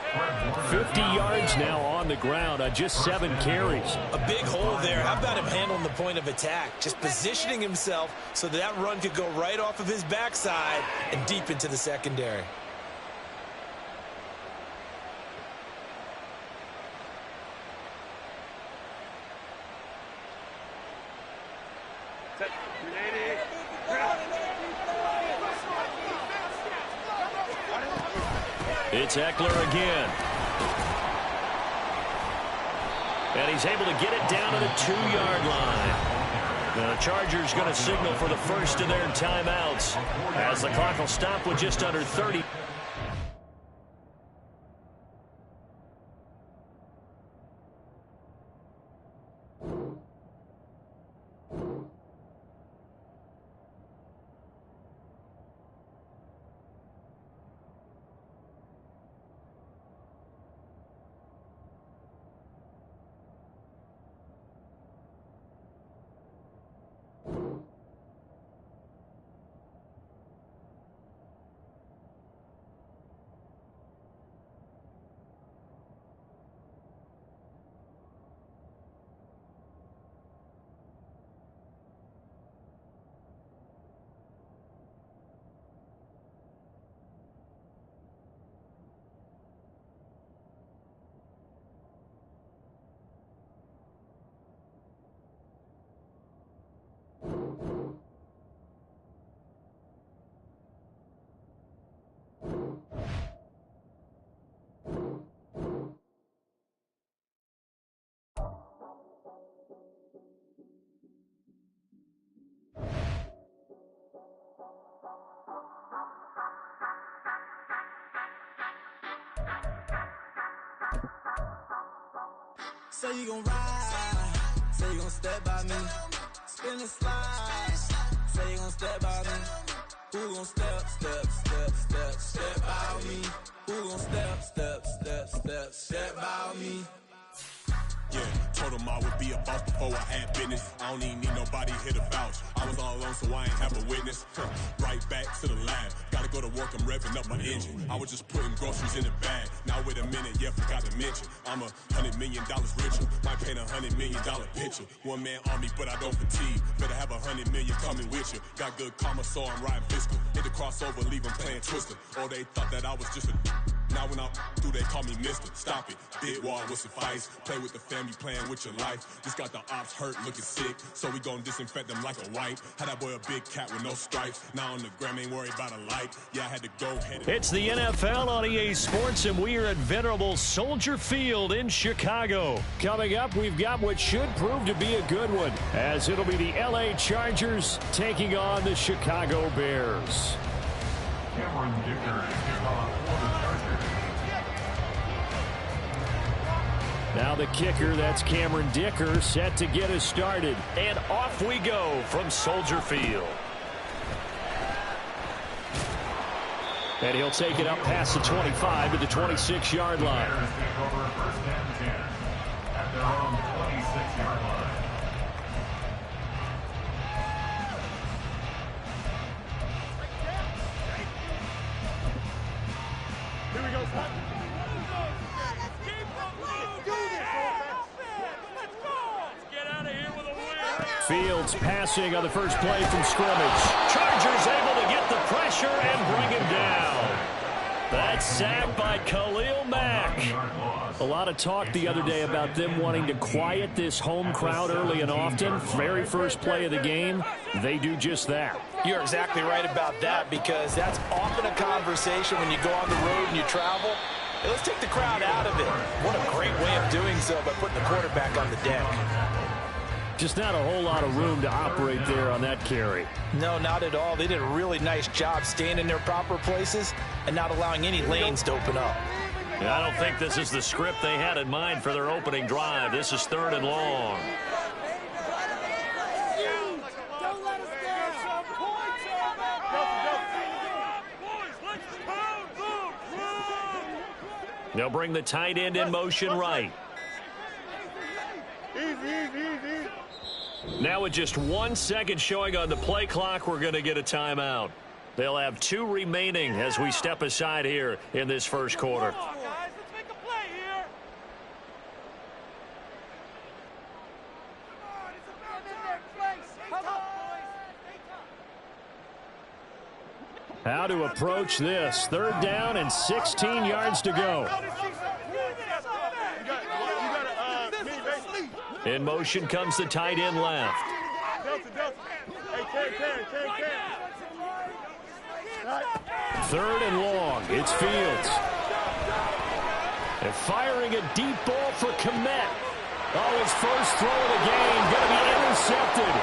Speaker 2: 50 yards now on the ground on just 7 carries.
Speaker 3: A big hole there. How about him handling the point of attack? Just positioning himself so that run could go right off of his backside and deep into the secondary.
Speaker 2: It's Eckler again. And he's able to get it down to the 2-yard line. The Chargers going to signal for the first of their timeouts as the clock will stop with just under 30.
Speaker 5: Say you gon' ride, say you gon' step by me. Spin and slide, say you gon' step by me. Who gon' step by me? Who gon' step by me?
Speaker 7: Yeah, told him I would be a boss before I had business. I don't even need nobody here to vouch. I was all alone, so I ain't have a witness. Right back to the lab. Gotta go to work, I'm revving up my engine. I was just putting groceries in the bag. Now wait a minute, yeah, forgot to mention. I'm $100 million richer. Might paint $100 million picture. One man army, but I don't fatigue. Better have 100 million coming with you. Got good karma, so I'm riding fiscal. Hit the crossover, leave them playing Twister. Or they thought that I was just a now when I'm through, they call me Mister. Stop it, big wall would suffice. Play with the family, playing with your life. Just got the ops hurt, looking sick, so we gon' disinfect them like a wipe. Had that boy a big cat with no stripes. Now on the gram, ain't worried about a light. Yeah, I had to go ahead.
Speaker 2: It's the NFL on EA Sports, and we are at venerable Soldier Field in Chicago. Coming up, we've got what should prove to be a good one, as it'll be the LA Chargers taking on the Chicago Bears.
Speaker 4: Cameron Dicker is kicked off for the Chargers.
Speaker 2: Now the kicker, that's Cameron Dicker, set to get us started. And off we go from Soldier Field. And he'll take it up past the 25 to the 26-yard line.
Speaker 4: Bears take over first and 10 at their own 26-yard line.
Speaker 8: Here we go, son.
Speaker 2: Fields passing on the first play from scrimmage. Chargers able to get the pressure and bring him down. That's sacked by Khalil Mack. A lot of talk the other day about them wanting to quiet this home crowd early and often. Very first play of the game, they do just that.
Speaker 3: You're exactly right about that, because that's often a conversation when you go on the road and you travel. Hey, let's take the crowd out of it. What a great way of doing so by putting the quarterback on the deck.
Speaker 2: Just not a whole lot of room to operate there on that carry.
Speaker 3: No, not at all. They did a really nice job staying in their proper places and not allowing any lanes to open up.
Speaker 2: Yeah, I don't think this is the script they had in mind for their opening drive. This is 3rd and long. They'll bring the tight end in motion right. Now with just 1 second showing on the play clock, we're going to get a timeout. They'll have 2 remaining as we step aside here in this first quarter.
Speaker 8: Come on, guys. Let's make a play here. Come on, it's about time. Come on, boys.
Speaker 2: How to approach this. 3rd down and 16 yards to go. In motion comes the tight end left. Third and long. It's Fields. And firing a deep ball for Kmet. Oh, his first throw of the game going to be intercepted.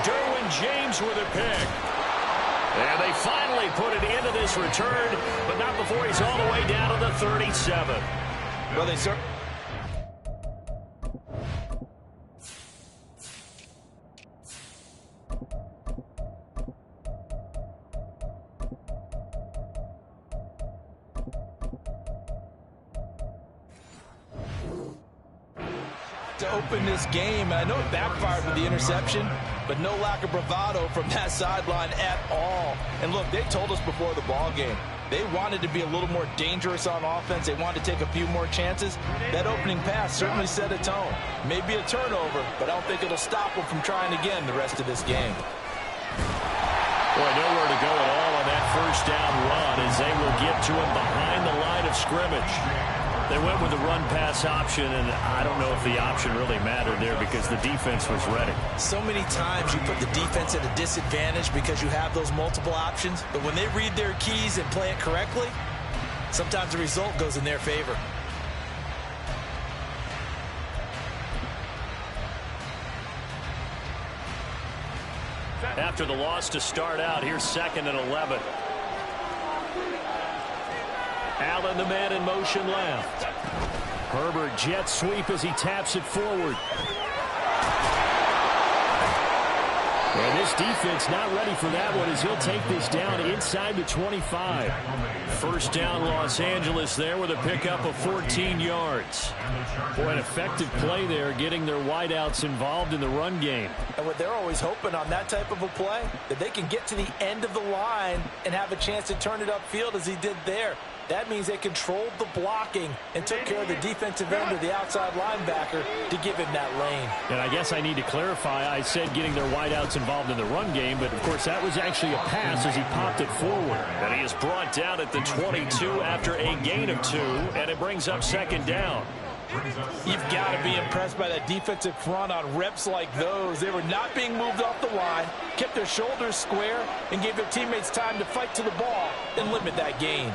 Speaker 2: Derwin James with a pick. And they finally put it into this return, but not before he's all the way down to the 37.
Speaker 3: Well, they certainly... to open this game. I know it backfired with the interception, but no lack of bravado from that sideline at all. And look, they told us before the ball game, they wanted to be a little more dangerous on offense. They wanted to take a few more chances. That opening pass certainly set a tone. Maybe a turnover, but I don't think it'll stop them from trying again the rest of this game.
Speaker 2: Boy, nowhere to go at all on that first down run as they will get to him behind the line of scrimmage. They went with the run-pass option, and I don't know if the option really mattered there because the defense was ready.
Speaker 3: So many times you put the defense at a disadvantage because you have those multiple options, but when they read their keys and play it correctly, sometimes the result goes in their favor.
Speaker 2: After the loss to start out, here's 2nd and 11. Allen, the man in motion left. Herbert jet sweep as he taps it forward. And this defense not ready for that one as he'll take this down inside the 25. First down Los Angeles there with a pickup of 14 yards. Boy, an effective play there, getting their wideouts involved in the run game.
Speaker 3: And what they're always hoping on that type of a play, that they can get to the end of the line and have a chance to turn it upfield as he did there. That means they controlled the blocking and took care of the defensive end or the outside linebacker to give him that lane.
Speaker 2: And I guess I need to clarify, I said getting their wideouts involved in the run game, but of course that was actually a pass as he popped it forward. And he is brought down at the 22 after a gain of 2, and it brings up second down.
Speaker 3: You've got to be impressed by that defensive front on reps like those. They were not being moved off the line, kept their shoulders square, and gave their teammates time to fight to the ball and limit that gain.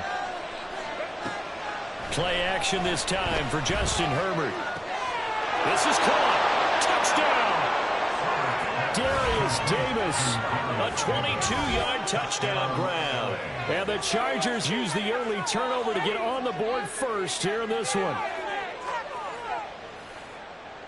Speaker 2: Play action this time for Justin Herbert. This is caught. Touchdown! Darius Davis, a 22-yard touchdown grab. And the Chargers use the early turnover to get on the board first here in this one.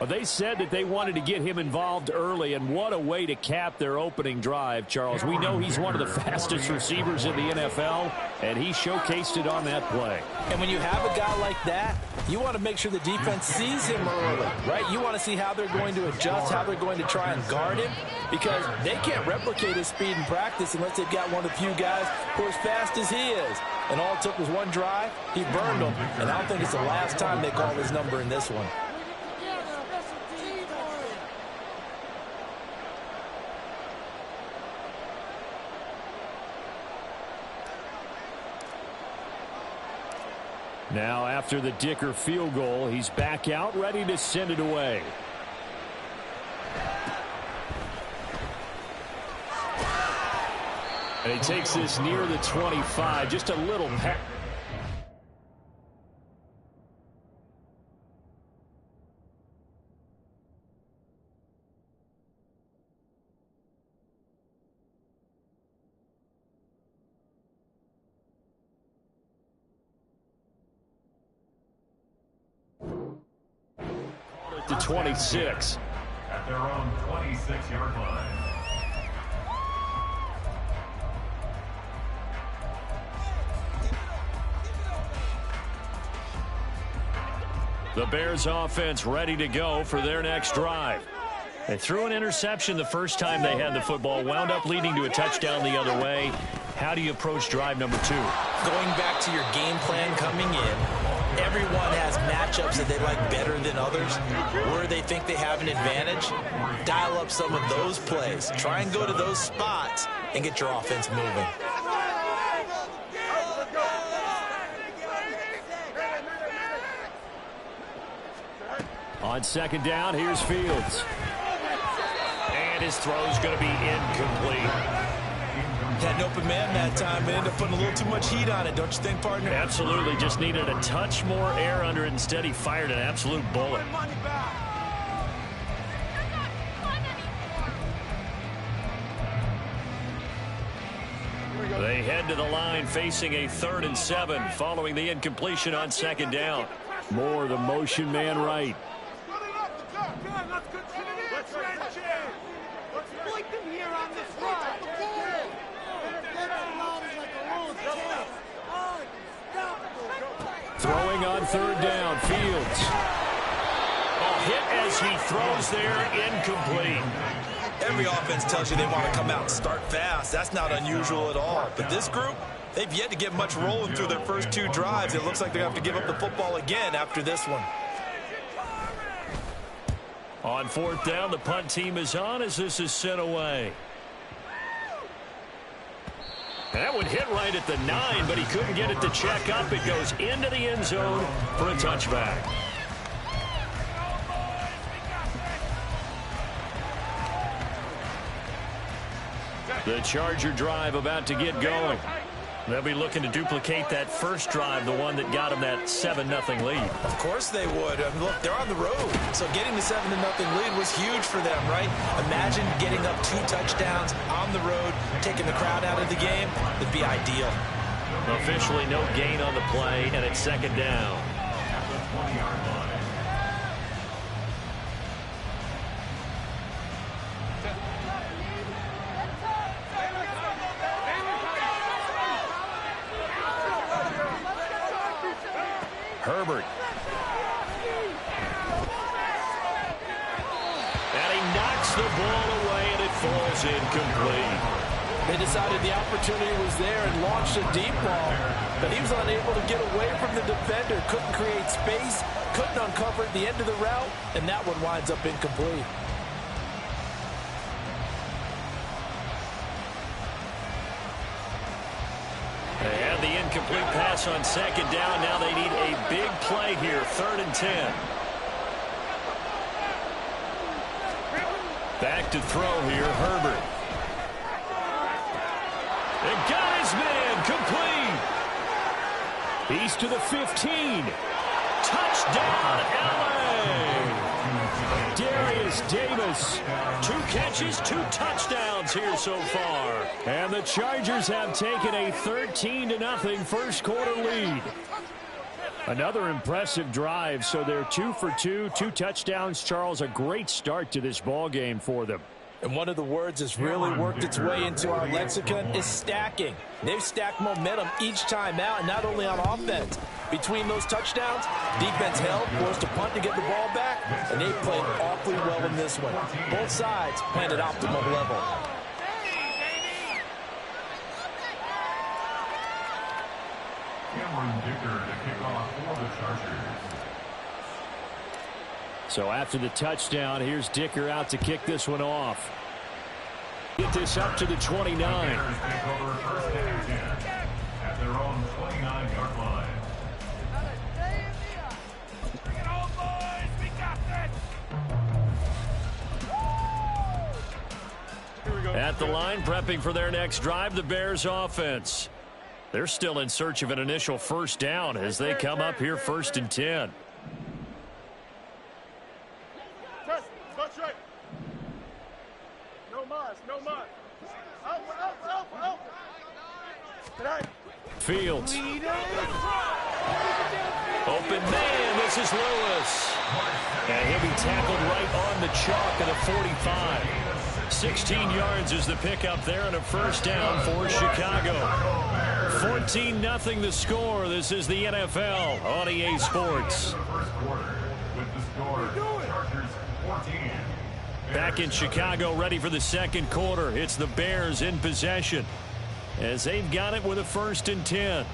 Speaker 2: Well, they said that they wanted to get him involved early, and what a way to cap their opening drive, Charles. We know he's one of the fastest receivers in the NFL, and he showcased it on that play.
Speaker 3: And when you have a guy like that, you want to make sure the defense sees him early, right? You want to see how they're going to adjust, how they're going to try and guard him, because they can't replicate his speed in practice unless they've got one of the few guys who are as fast as he is. And all it took was one drive. He burned them, and I don't think it's the last time they call his number in this one.
Speaker 2: Now, after the Dicker field goal, he's back out, ready to send it away. And he takes this near the 25, just a little pass. To 26.
Speaker 4: At their own 26-yard line.
Speaker 2: The Bears offense ready to go for their next drive. They threw an interception the first time they had the football, wound up leading to a touchdown the other way. How do you approach drive number 2?
Speaker 3: Going back to your game plan coming in, everyone has matchups that they like better than others, where they think they have an advantage. Dial up some of those plays. Try and go to those spots and get your offense moving.
Speaker 2: On second down, here's Fields. And his throw's going to be incomplete.
Speaker 3: Had an open man that time, but ended up putting a little too much heat on it, don't you think, partner?
Speaker 2: Absolutely. Just needed a touch more air under it. Instead, he fired an absolute bullet. They head to the line facing a 3rd and 7 following the incompletion on second down. More the motion man right. Throwing on 3rd down, Fields. A hit as he throws there, incomplete.
Speaker 3: Every offense tells you they want to come out and start fast. That's not unusual at all. But this group, they've yet to get much rolling through their first 2 drives. It looks like they have to give up the football again after this one.
Speaker 2: On 4th down, the punt team is on as this is sent away. That would hit right at the 9, but he couldn't get it to check up. It goes into the end zone for a touchback. The Charger drive about to get going. They'll be looking to duplicate that first drive, the one that got them that 7-0 lead.
Speaker 3: Of course they would. I mean, look, they're on the road. So getting the 7-0 lead was huge for them, right? Imagine getting up 2 touchdowns on the road, taking the crowd out of the game. Would be ideal.
Speaker 2: Officially no gain on the play, and it's second down.
Speaker 4: At the 20-yard line.
Speaker 2: And he knocks the ball away, and it falls incomplete.
Speaker 3: They decided the opportunity was there and launched a deep ball, but he was unable to get away from the defender, couldn't create space, couldn't uncover at the end of the route, and that one winds up incomplete.
Speaker 2: They had the incomplete pass on second down. Now they need a big play here, 3rd and 10. Back to throw here, Herbert. And got his man, complete. He's to the 15. Touchdown, LA. Darius Davis, 2 catches, 2 touchdowns here so far. And the Chargers have taken a 13-0 first quarter lead. Another impressive drive, so they're 2 for 2, 2 touchdowns. Charles, a great start to this ball game for them.
Speaker 3: And one of the words that's really worked its way into our lexicon is stacking. They've stacked momentum each time out, and not only on offense. Between those touchdowns, defense held, forced a punt to get the ball back, and they played awfully well in this one. Both sides playing at optimal level.
Speaker 4: Cameron Dicker to kick off for the Chargers.
Speaker 2: So after the touchdown, here's Dicker out to kick this one off. Get this up to the 29.
Speaker 4: Bears take over 1st and 10 at their own 29-yard line.
Speaker 8: Bring it home, boys. We got this. Here we go.
Speaker 2: At the line, prepping for their next drive, the Bears offense. They're still in search of an initial first down as they come up here 1st and 10. Fields. Open man, this is Lewis. And he'll be tackled right on the chalk at a 45. 16 yards is the pickup there and a first down for Chicago. 14-0 the score. This is the NFL on EA Sports. Back in Chicago, ready for the second quarter. It's the Bears in possession as they've got it with a 1st and 10.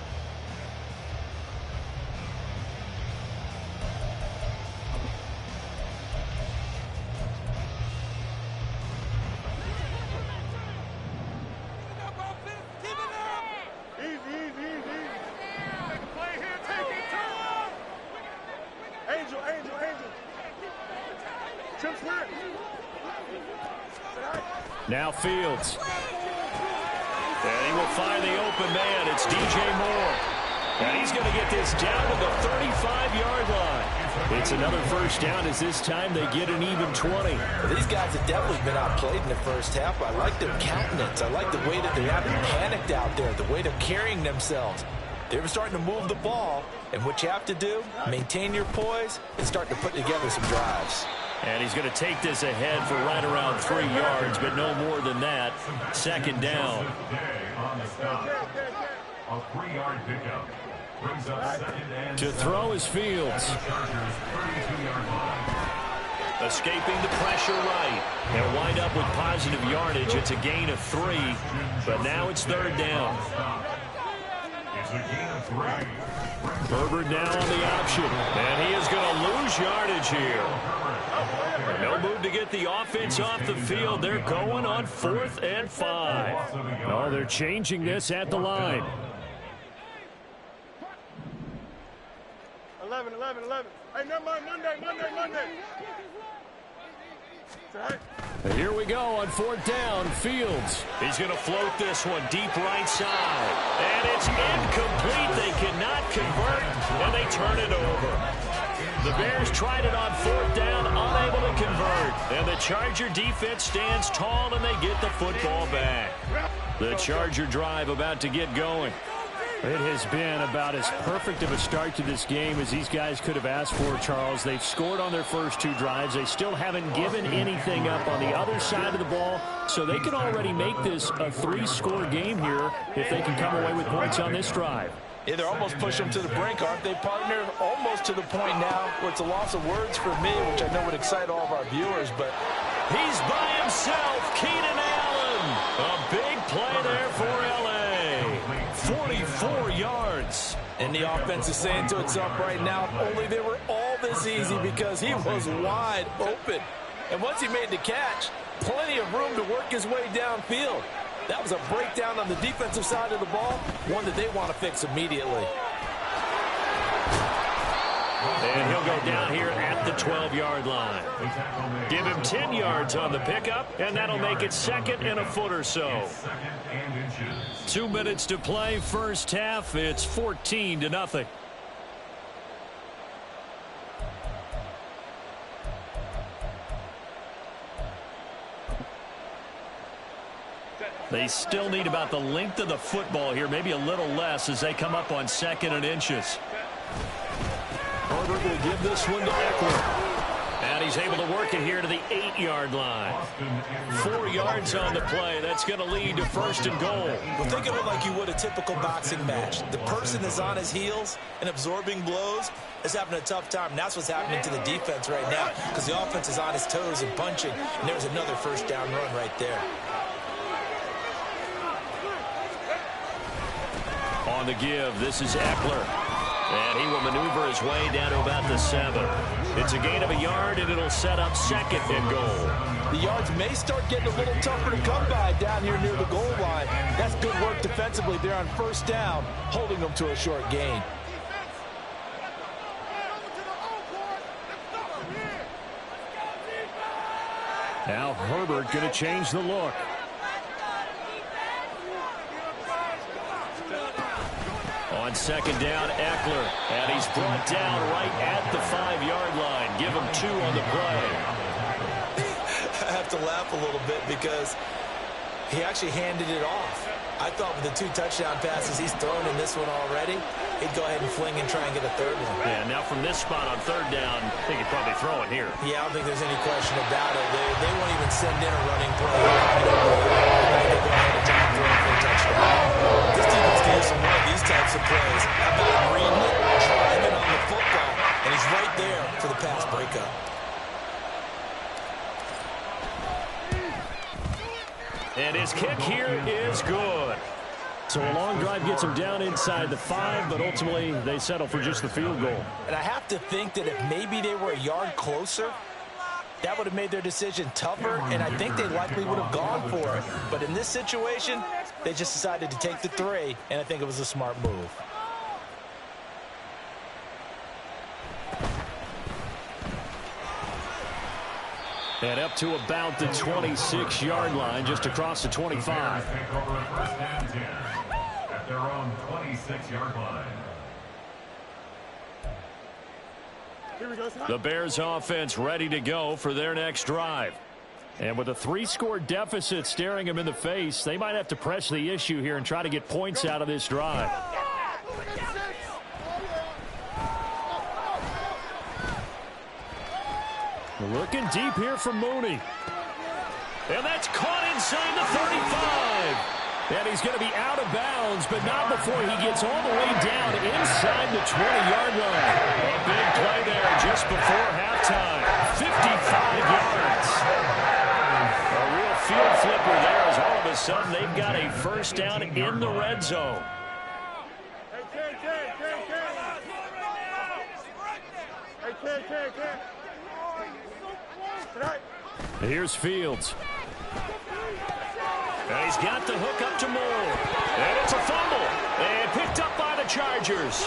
Speaker 2: Now Fields. And he will find the open man. It's DJ Moore. And he's going to get this down to the 35-yard line. It's another first down as this time they get an even 20.
Speaker 3: Well, these guys have definitely been outplayed in the first half. I like their countenance. I like the way that they're having panicked out there, the way they're carrying themselves. They're starting to move the ball, and what you have to do, maintain your poise and start to put together some drives.
Speaker 2: And he's going to take this ahead for right around 3 yards, but no more than that. Second down.
Speaker 4: A 3-yard pickup brings up 2nd and
Speaker 2: To throw is Fields. Escaping the pressure right. They'll wind up with positive yardage. It's a gain of 3, but now it's 3rd down.
Speaker 4: It's a gain of 3.
Speaker 2: Herbert now on the option, and he is going to lose yardage here. No move to get the offense off the field. They're going on 4th and 5. Oh, they're changing this at the line.
Speaker 8: 11. Hey, never mind. Monday.
Speaker 2: And here we go on 4th down. Fields. He's going to float this one deep right side. And it's incomplete. They cannot convert, and they turn it over. The Bears tried it on 4th down, unable to convert. And the Charger defense stands tall, and they get the football back. The Charger drive about to get going. It has been about as perfect of a start to this game as these guys could have asked for, Charles. They've scored on their first 2 drives. They still haven't given anything up on the other side of the ball, so they can already make this a 3-score game here if they can come away with points on this drive.
Speaker 3: Yeah, they're almost pushing them to the brink, aren't they, partner? Almost to the point now where it's a loss of words for me, which I know would excite all of our viewers, but
Speaker 2: he's by himself, Keenan Allen. A big play there for L.A. 44 yards.
Speaker 3: And the offense is saying to itself right now, only they were all this easy because he was wide open. And once he made the catch, plenty of room to work his way downfield. That was a breakdown on the defensive side of the ball, one that they want to fix immediately.
Speaker 2: And he'll go down here at the 12-yard line. Give him 10 yards on the pickup, and that'll make it 2nd and a foot or so. 2 minutes to play, first half. It's 14-0. They still need about the length of the football here, maybe a little less as they come up on 2nd and inches. Herbert will give this one to Eckler. And he's able to work it here to the 8-yard line. 4 yards on the play. That's going to lead to 1st and goal.
Speaker 3: Well, think of it like you would a typical boxing match. The person is on his heels and absorbing blows is having a tough time. And that's what's happening to the defense right now because the offense is on his toes and punching. And there's another first down run right there.
Speaker 2: On the give, this is Eckler. And he will maneuver his way down to about the 7. It's a gain of a yard, and it'll set up 2nd and goal.
Speaker 3: The yards may start getting a little tougher to come by down here near the goal line. That's good work defensively there on 1st down, holding them to a short gain.
Speaker 2: Now Herbert going to change the look. On 2nd down, Eckler, and he's brought down right at the 5-yard line. Give him 2 on the play.
Speaker 3: I have to laugh a little bit because he actually handed it off. I thought with the 2 touchdown passes he's thrown in this one already, he'd go ahead and fling and try and get a 3rd one.
Speaker 2: Yeah, now from this spot on 3rd down, I think he'd probably throw it here.
Speaker 3: Yeah, I don't think there's any question about it. They won't even send in a running play. They go ahead and try and throw it for a touchdown. This defense can use some more of these types of plays. How about him reading it, driving on the football, and he's right there for the pass breakup.
Speaker 2: And his kick here is good. So a long drive gets him down inside the 5, but ultimately they settle for just the field goal.
Speaker 3: And I have to think that if maybe they were a yard closer, that would have made their decision tougher, and I think they likely would have gone for it. But in this situation, they just decided to take the 3, and I think it was a smart move.
Speaker 2: And up to about the 26-yard line, just across the 25.
Speaker 4: Take over 1st and 10 at their own 26-yard line.
Speaker 2: The Bears offense ready to go for their next drive. And with a 3-score deficit staring them in the face, they might have to press the issue here and try to get points out of this drive. Looking deep here from Mooney. And that's caught inside the 35. And he's going to be out of bounds, but not before he gets all the way down inside the 20-yard line. A big play there just before halftime. 55 yards. A real field flipper there as all of a sudden they've got a 1st down in the red zone. Here's Fields. And he's got the hook up to Moore. And it's a fumble. And picked up by the Chargers.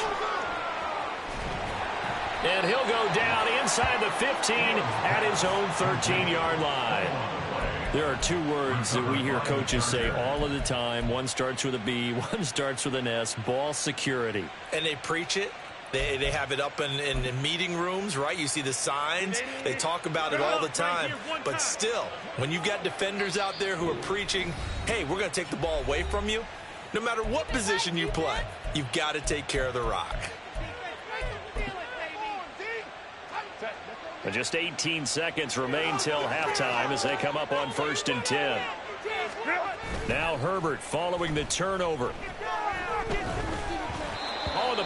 Speaker 2: And he'll go down inside the 15 at his own 13-yard line. There are 2 words that we hear coaches say all of the time. One starts with a B, one starts with an S. Ball security.
Speaker 3: And they preach it. They have it up in meeting rooms, right? You see the signs. They talk about it all the time. But still, when you've got defenders out there who are preaching, hey, we're going to take the ball away from you, no matter what position you play, you've got to take care of the rock.
Speaker 2: But just 18 seconds remain till halftime as they come up on 1st and 10. Now Herbert following the turnover.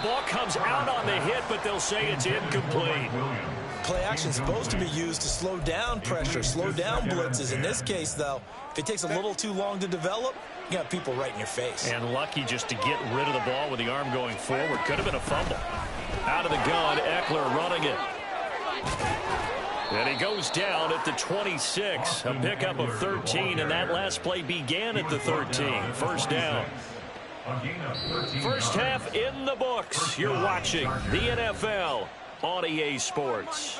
Speaker 2: ball comes out on the hit, but they'll say it's incomplete.
Speaker 3: Play action is supposed to be used to slow down pressure, slow down blitzes. In this case, though, if it takes a little too long to develop, you got people right in your face.
Speaker 2: And lucky just to get rid of the ball with the arm going forward. Could have been a fumble. Out of the gun, Eckler running it. And he goes down at the 26. A pickup of 13, and that last play began at the 13. First down. First half in the books. You're watching the NFL on EA Sports.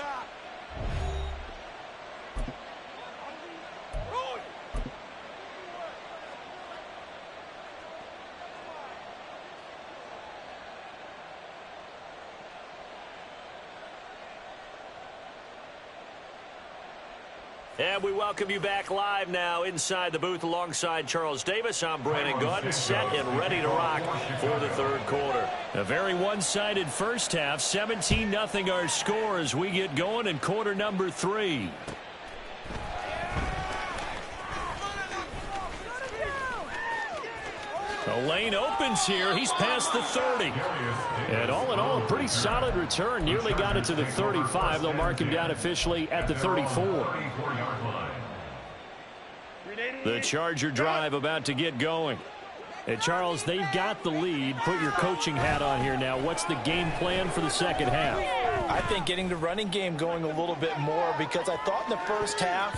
Speaker 2: And we welcome you back live now inside the booth alongside Charles Davis. I'm Brandon Gaudin, set and ready to rock for the third quarter. A very one-sided first half, 17-0 our score as we get going in quarter number 3. The lane opens here. He's past the 30. And all in all, a pretty solid return. Nearly got it to the 35. They'll mark him down officially at the 34. The Charger drive about to get going. And Charles, they've got the lead. Put your coaching hat on here now. What's the game plan for the second half?
Speaker 3: I think getting the running game going a little bit more, because I thought in the first half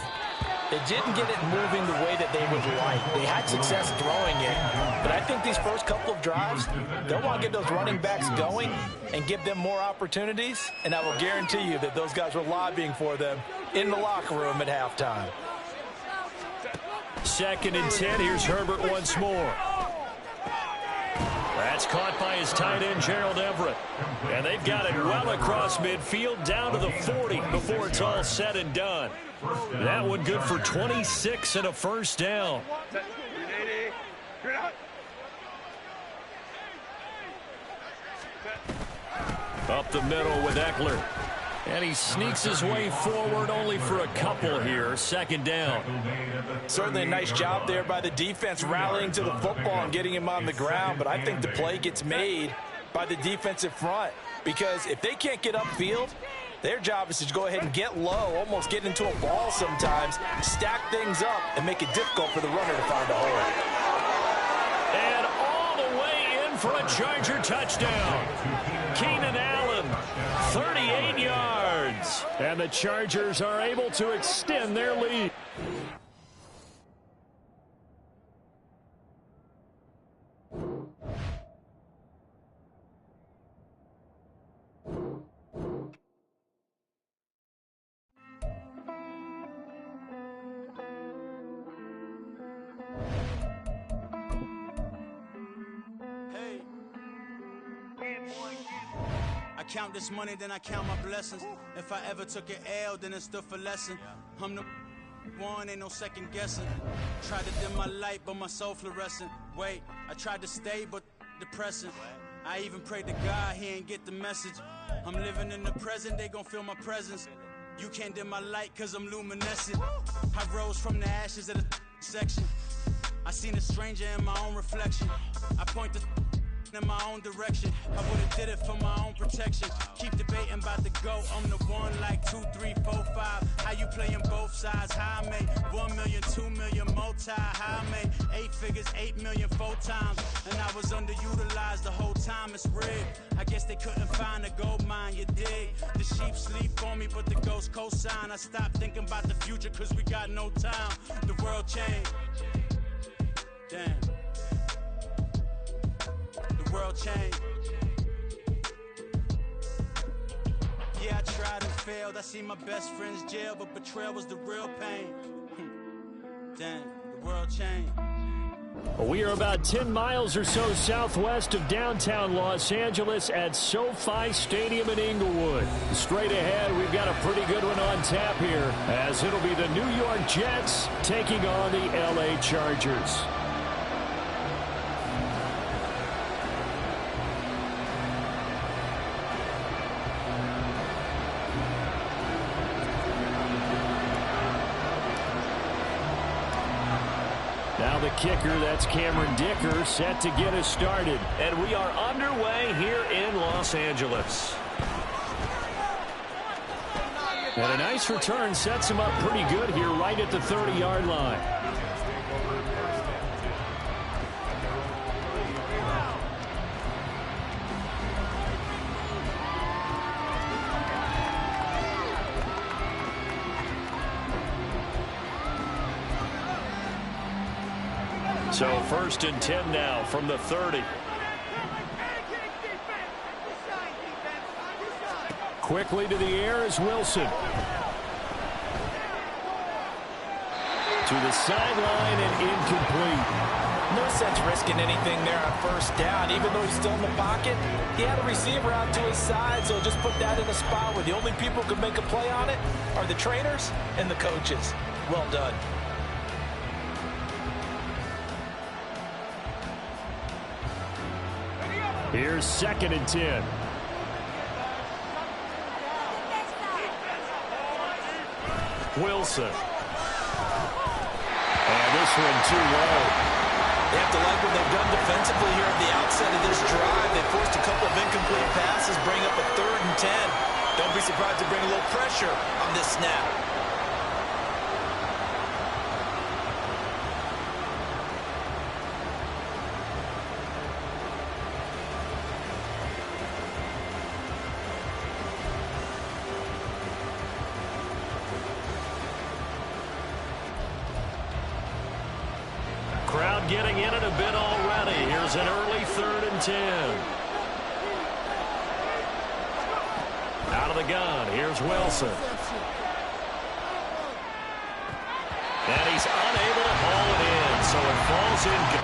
Speaker 3: they didn't get it moving the way that they would like. They had success throwing it, but I think these first couple of drives, they'll want to get those running backs going and give them more opportunities, and I will guarantee you that those guys were lobbying for them in the locker room at halftime.
Speaker 2: 2nd and 10. Here's Herbert once more. That's caught by his tight end, Gerald Everett. And they've got it well across midfield down to the 40 before it's all said and done. That one good for 26 and a first down. Up the middle with Eckler. And he sneaks his way forward only for a couple here. 2nd down.
Speaker 3: Certainly a nice job there by the defense rallying to the football and getting him on the ground. But I think the play gets made by the defensive front, because if they can't get upfield, their job is to go ahead and get low, almost get into a ball sometimes, stack things up, and make it difficult for the runner to find a hole.
Speaker 2: And all the way in for a Charger touchdown. Keenan Allen, 38 yards. And the Chargers are able to extend their lead.
Speaker 5: I count this money, then I count my blessings. If I ever took an L, then it stood for lesson. I'm the one, ain't no second guessing. Tried to dim my light, but my soul fluorescent. Wait, I tried to stay, but depressing. I even prayed to God, he ain't get the message. I'm living in the present, they gon' feel my presence. You can't dim my light, cause I'm luminescent. I rose from the ashes of the section. I seen a stranger in my own reflection. I point the in my own direction. I would've did it for my own protection. Keep debating about the GOAT. I'm the one like 2, 3, 4, 5. How you playing both sides? How I made 1 million, 2 million, multi. How I made 8 figures, 8 million, 4 times. And I was underutilized the whole time. It's rigged. I guess they couldn't find a gold mine, you dig? The sheep sleep on me, but the ghost cosign. I stopped thinking about the future, cause we got no time. The world changed. Damn. The world changed. Yeah, I tried and failed. I seen my best friends jail, but betrayal was the real pain. Damn, the world changed.
Speaker 2: We are about 10 miles or so southwest of downtown Los Angeles at SoFi Stadium in Inglewood. Straight ahead, we've got a pretty good one on tap here, as it'll be the New York Jets taking on the LA Chargers. Now the kicker. That's Cameron Dicker, set to get us started. And we are underway here in Los Angeles. And a nice return sets him up pretty good here right at the 30-yard line. So 1st and 10 now from the 30. Quickly to the air is Wilson. To the sideline and incomplete.
Speaker 3: No sense risking anything there on 1st down. Even though he's still in the pocket, he had a receiver out to his side, so just put that in a spot where the only people who can make a play on it are the trainers and the coaches. Well done.
Speaker 2: Here's 2nd and 10. Wilson. And this one too low.
Speaker 3: They have to like what they've done defensively here at the outset of this drive. They forced a couple of incomplete passes, bring up a 3rd and 10. Don't be surprised to bring a little pressure on this snap.
Speaker 2: Crowd getting in it a bit already. Here's an early 3rd and 10. Out of the gun. Here's Wilson. And he's unable to haul it in, so it falls in.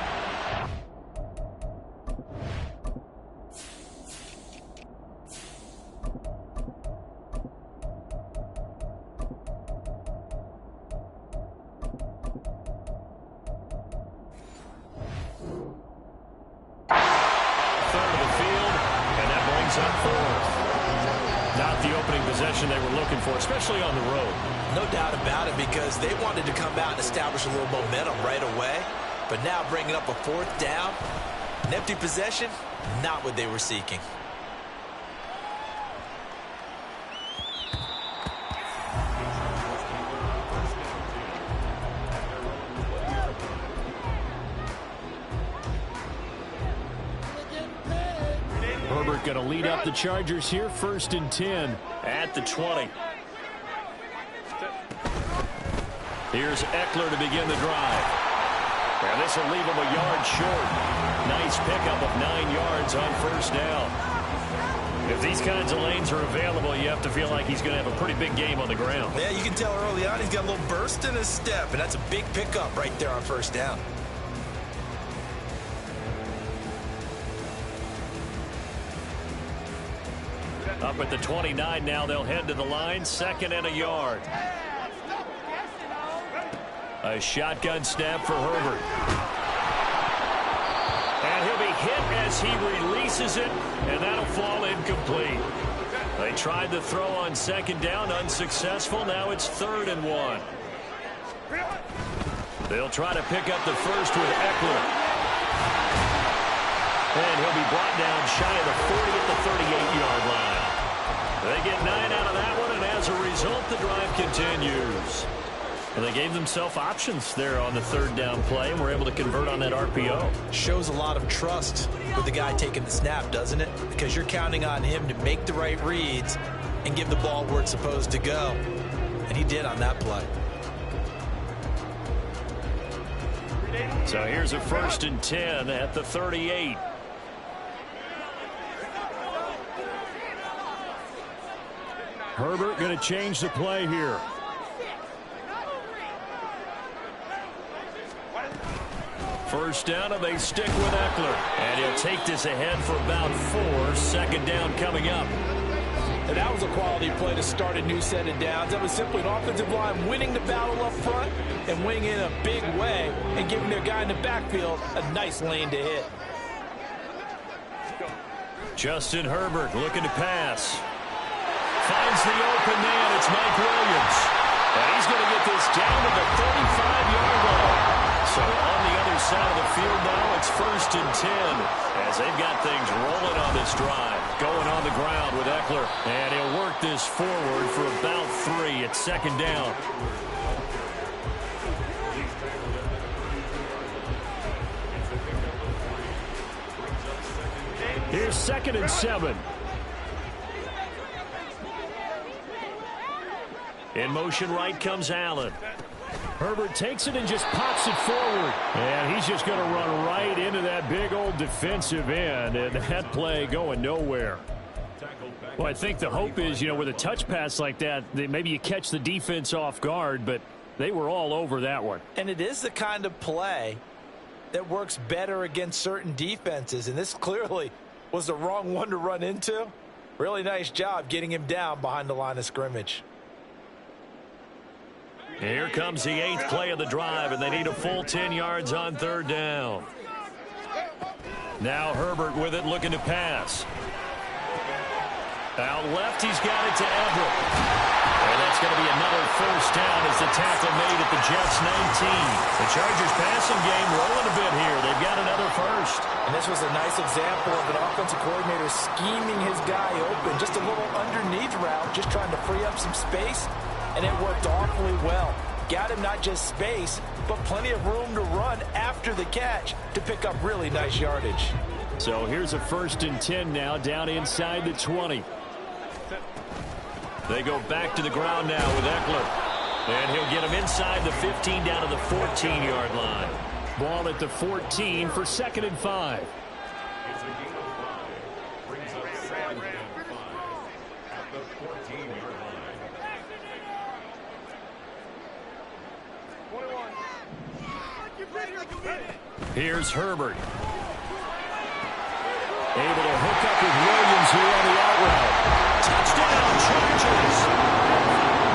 Speaker 2: They were looking for, especially on the road.
Speaker 3: No doubt about it, because they wanted to come out and establish a little momentum right away. But now bringing up a 4th down, an empty possession, not what they were seeking.
Speaker 2: Herbert going to lead up the Chargers here, 1st and 10 at the 20. Here's Eckler to begin the drive. And this will leave him a yard short. Nice pickup of 9 yards on 1st down. If these kinds of lanes are available, you have to feel like he's going to have a pretty big game on the ground.
Speaker 3: Yeah, you can tell early on he's got a little burst in his step, and that's a big pickup right there on 1st down.
Speaker 2: Up at the 29 now, they'll head to the line, 2nd and a yard. A shotgun snap for Herbert. And he'll be hit as he releases it, and that'll fall incomplete. They tried the throw on 2nd down, unsuccessful. Now it's 3rd and 1. They'll try to pick up the first with Eckler. And he'll be brought down shy of the 40 at the 38-yard line. They get 9 out of that one, and as a result, the drive continues. And they gave themselves options there on the 3rd down play, and were able to convert on that RPO.
Speaker 3: Shows a lot of trust with the guy taking the snap, doesn't it? Because you're counting on him to make the right reads and give the ball where it's supposed to go. And he did on that play.
Speaker 2: So here's a 1st and 10 at the 38. Herbert going to change the play here. First down, and they stick with Eckler. And he'll take this ahead for about 4. 2nd down coming up.
Speaker 3: And that was a quality play to start a new set of downs. That was simply an offensive line winning the battle up front and winning in a big way and giving their guy in the backfield a nice lane to hit.
Speaker 2: Justin Herbert looking to pass. Finds the open man. It's Mike Williams. And he's going to get this down to the 35-yard line. So on the other the ground with Eckler. And he'll work this forward for about 3 at second down. Here's 2nd and 7. In motion right comes Allen. Herbert takes it and just pops it forward. And he's just going to run right into that big old defensive end. And that play going nowhere. Well, I think the hope is, with a touch pass like that, maybe you catch the defense off guard, but they were all over that one.
Speaker 3: And it is the kind of play that works better against certain defenses. And this clearly was the wrong one to run into. Really nice job getting him down behind the line of scrimmage.
Speaker 2: Here comes the 8th play of the drive, and they need a full 10 yards on 3rd down. Now Herbert with it, looking to pass. Out left, he's got it to Everett. And that's going to be another 1st down as the tackle made at the Jets' 19. The Chargers passing game rolling a bit here. They've got another 1st.
Speaker 3: And this was a nice example of an offensive coordinator scheming his guy open. Just a little underneath route, just trying to free up some space. And it worked awfully well. Got him not just space, but plenty of room to run after the catch to pick up really nice yardage.
Speaker 2: So here's a 1st and 10 now, down inside the 20. They go back to the ground now with Eckler. And he'll get him inside the 15 down to the 14-yard line. Ball at the 14 for 2nd and 5.
Speaker 4: It's a gain of 5. Brings up 2nd and 5 at the 14-yard line.
Speaker 8: 21.
Speaker 2: Here's Herbert. Able to hook up with Williams here on the out route. Touchdown, Chargers.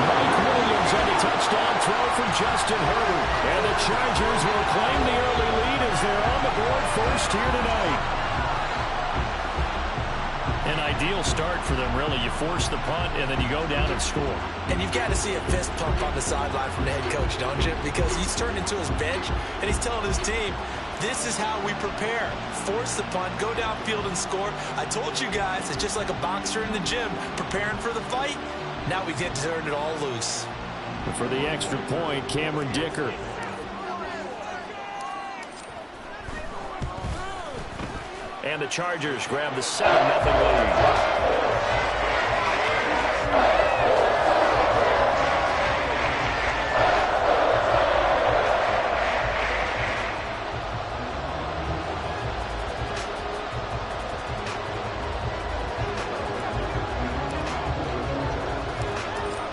Speaker 2: Mike Williams on a touchdown throw from Justin Herbert. And the Chargers will claim the early lead as they're on the board first here tonight. An ideal start for them, really. You force the punt, and then you go down and score.
Speaker 3: And you've got to see a fist pump on the sideline from the head coach, don't you? Because he's turned into his bench, and he's telling his team, this is how we prepare. Force the punt, go downfield and score. I told you guys, it's just like a boxer in the gym preparing for the fight. Now we get to turn it all loose.
Speaker 2: For the extra point, Cameron Dicker. And the Chargers grab the 7-0 lead.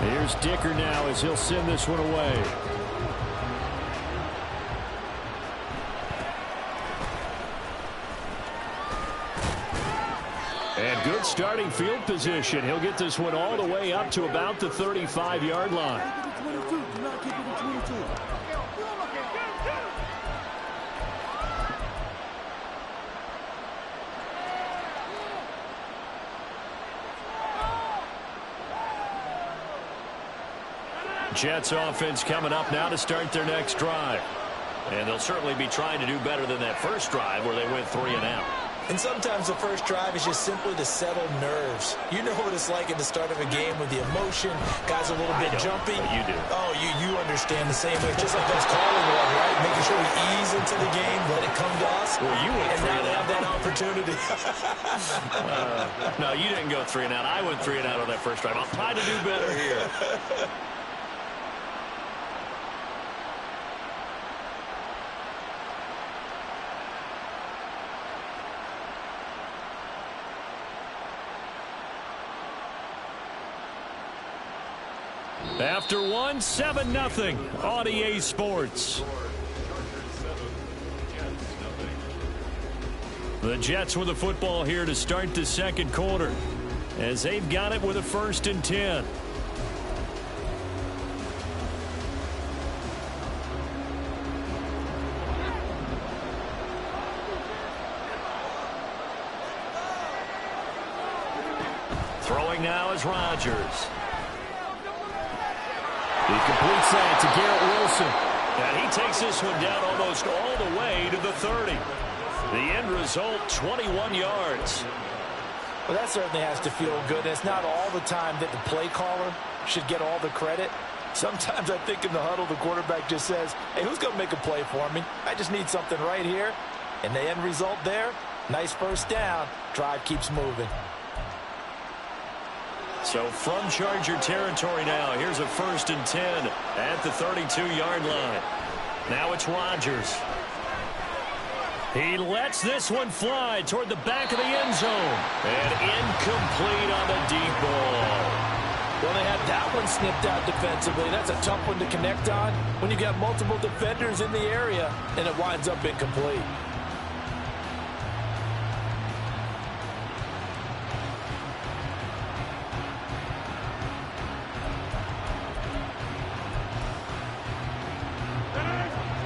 Speaker 2: Here's Dicker now as he'll send this one away. And good starting field position. He'll get this one all the way up to about the 35-yard line. Jets offense coming up now to start their next drive. And they'll certainly be trying to do better than that first drive where they went 3 and out.
Speaker 3: And sometimes the first drive is just simply to settle nerves. You know what it's like at the start of a game with the emotion. Guys a little bit jumpy.
Speaker 2: You do.
Speaker 3: Oh, you understand the same way. Just like us calling one, right? Making sure we ease into the game, let it come to us.
Speaker 2: Well, you went
Speaker 3: and
Speaker 2: 3
Speaker 3: now
Speaker 2: and
Speaker 3: they
Speaker 2: out.
Speaker 3: have that opportunity.
Speaker 2: No, you didn't go 3 and out. I went 3 and out on that first drive. I'll try to do better here. After one, 7-0 on EA Sports. The Jets with the football here to start the second quarter as they've got it with a 1st and 10. Throwing now is Rodgers. He completes that to Garrett Wilson. And he takes this one down almost all the way to the 30. The end result, 21 yards.
Speaker 3: Well, that certainly has to feel good. And it's not all the time that the play caller should get all the credit. Sometimes I think in the huddle, the quarterback just says, hey, who's going to make a play for me? I just need something right here. And the end result there, nice first down. Drive keeps moving.
Speaker 2: So from Charger territory now, here's a 1st and 10 at the 32-yard line. Now it's Rodgers. He lets this one fly toward the back of the end zone. And incomplete on the deep ball.
Speaker 3: Well, they had that one snipped out defensively. That's a tough one to connect on when you got multiple defenders in the area, and it winds up incomplete.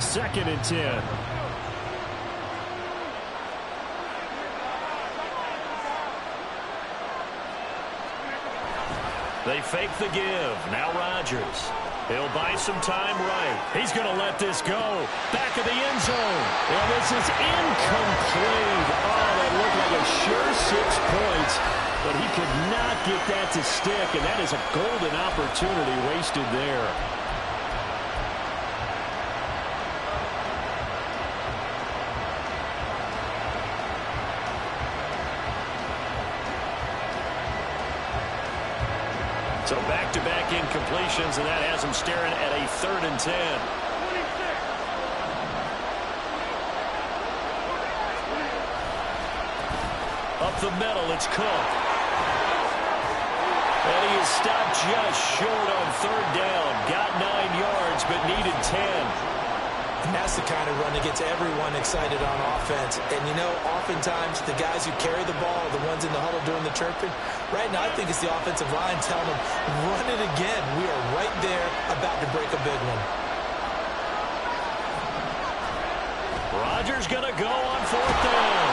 Speaker 2: Second and 10. They fake the give. Now Rodgers. He'll buy some time right. He's going to let this go. Back of the end zone. And this is incomplete. Oh, that looked like a sure 6 points. But he could not get that to stick. And that is a golden opportunity wasted there. So back-to-back incompletions, and that has him staring at a 3rd and 10. Up the middle, it's Cook. And he is stopped just short on 3rd down. Got 9 yards, but needed 10.
Speaker 3: And that's the kind of run that gets everyone excited on offense. And, you know, oftentimes the guys who carry the ball are the ones in the huddle doing the chirping. Right now, I think it's the offensive line telling them, run it again. We are right there about to break a big one.
Speaker 2: Rodgers going to go on 4th down.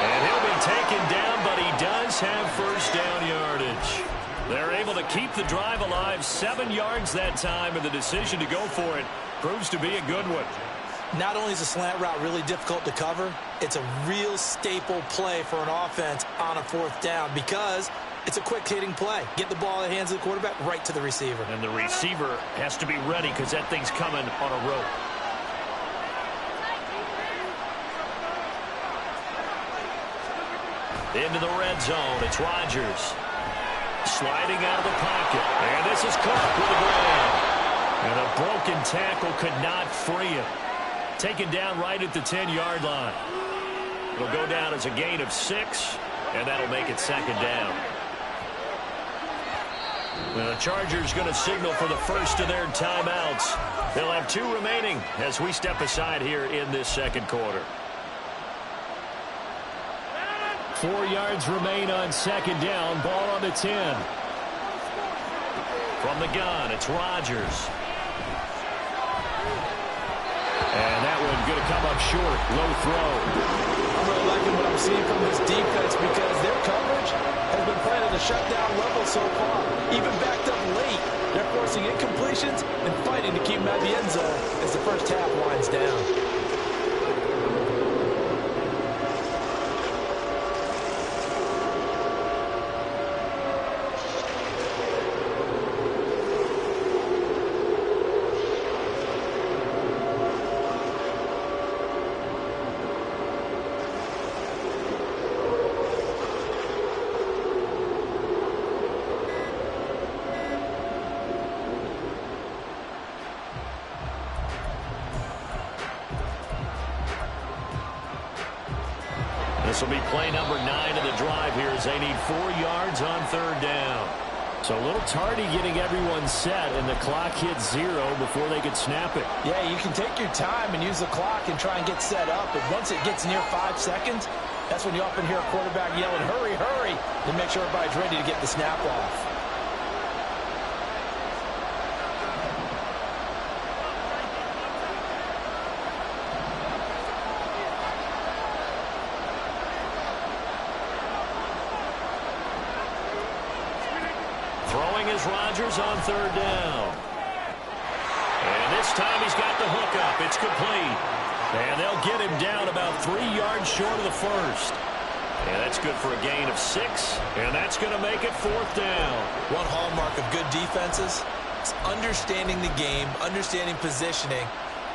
Speaker 2: And he'll be taken down, but he does have 1st down yardage. They're able to keep the drive alive, 7 yards that time, and the decision to go for it proves to be a good one.
Speaker 3: Not only is a slant route really difficult to cover, it's a real staple play for an offense on a 4th down because it's a quick-hitting play. Get the ball in the hands of the quarterback right to the receiver.
Speaker 2: And the receiver has to be ready because that thing's coming on a rope. Into the red zone, it's Rodgers. Sliding out of the pocket. And this is Cook with a grab. And a broken tackle could not free him. Taken down right at the 10-yard line. It'll go down as a gain of 6, and that'll make it 2nd down. The Chargers going to signal for the first of their timeouts. They'll have 2 remaining as we step aside here in this 2nd quarter. 4 yards remain on 2nd down. Ball on the 10. From the gun, it's Rodgers. And that one going to come up short. Low throw.
Speaker 3: I'm really liking what I'm seeing from this defense because their coverage has been playing at a shutdown level so far. Even backed up late, they're forcing incompletions and fighting to keep them out of the end zone as the first half winds down.
Speaker 2: This will be play number 9 of the drive here as they need 4 yards on 3rd down. So a little tardy getting everyone set, and the clock hits 0 before they could snap it.
Speaker 3: Yeah, you can take your time and use the clock and try and get set up, but once it gets near 5 seconds, that's when you often hear a quarterback yelling, hurry, hurry, to make sure everybody's ready to get the snap off.
Speaker 2: Rodgers on 3rd down. And this time he's got the hookup. It's complete. And they'll get him down about 3 yards short of the first. And that's good for a gain of 6. And that's going to make it 4th down.
Speaker 3: One hallmark of good defenses is understanding the game, understanding positioning,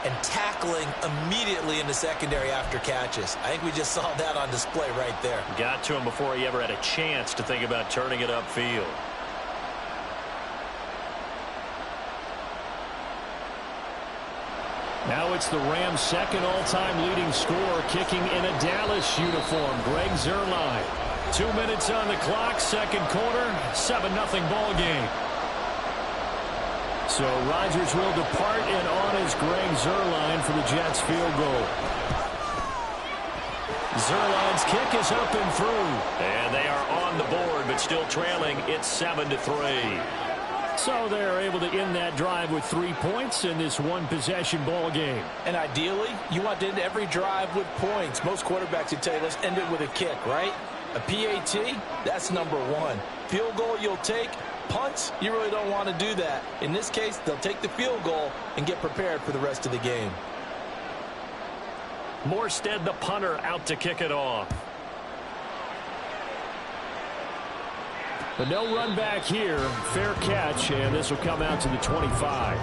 Speaker 3: and tackling immediately in the secondary after catches. I think we just saw that on display right there.
Speaker 2: Got to him before he ever had a chance to think about turning it upfield. Now it's the Rams' second all-time leading scorer kicking in a Dallas uniform, Greg Zuerlein. 2 minutes on the clock, second quarter, 7-0 ball game. So Rodgers will depart, and on is Greg Zuerlein for the Jets field goal. Zuerlein's kick is up and through. And they are on the board, but still trailing. It's 7-3. So they're able to end that drive with 3 points in this one-possession ball game.
Speaker 3: And ideally, you want to end every drive with points. Most quarterbacks would tell you, let's end it with a kick, right? A PAT, that's number 1. Field goal you'll take. Punts, you really don't want to do that. In this case, they'll take the field goal and get prepared for the rest of the game.
Speaker 2: Morstead, the punter, out to kick it off. But no run back here. Fair catch, and this will come out to the 25.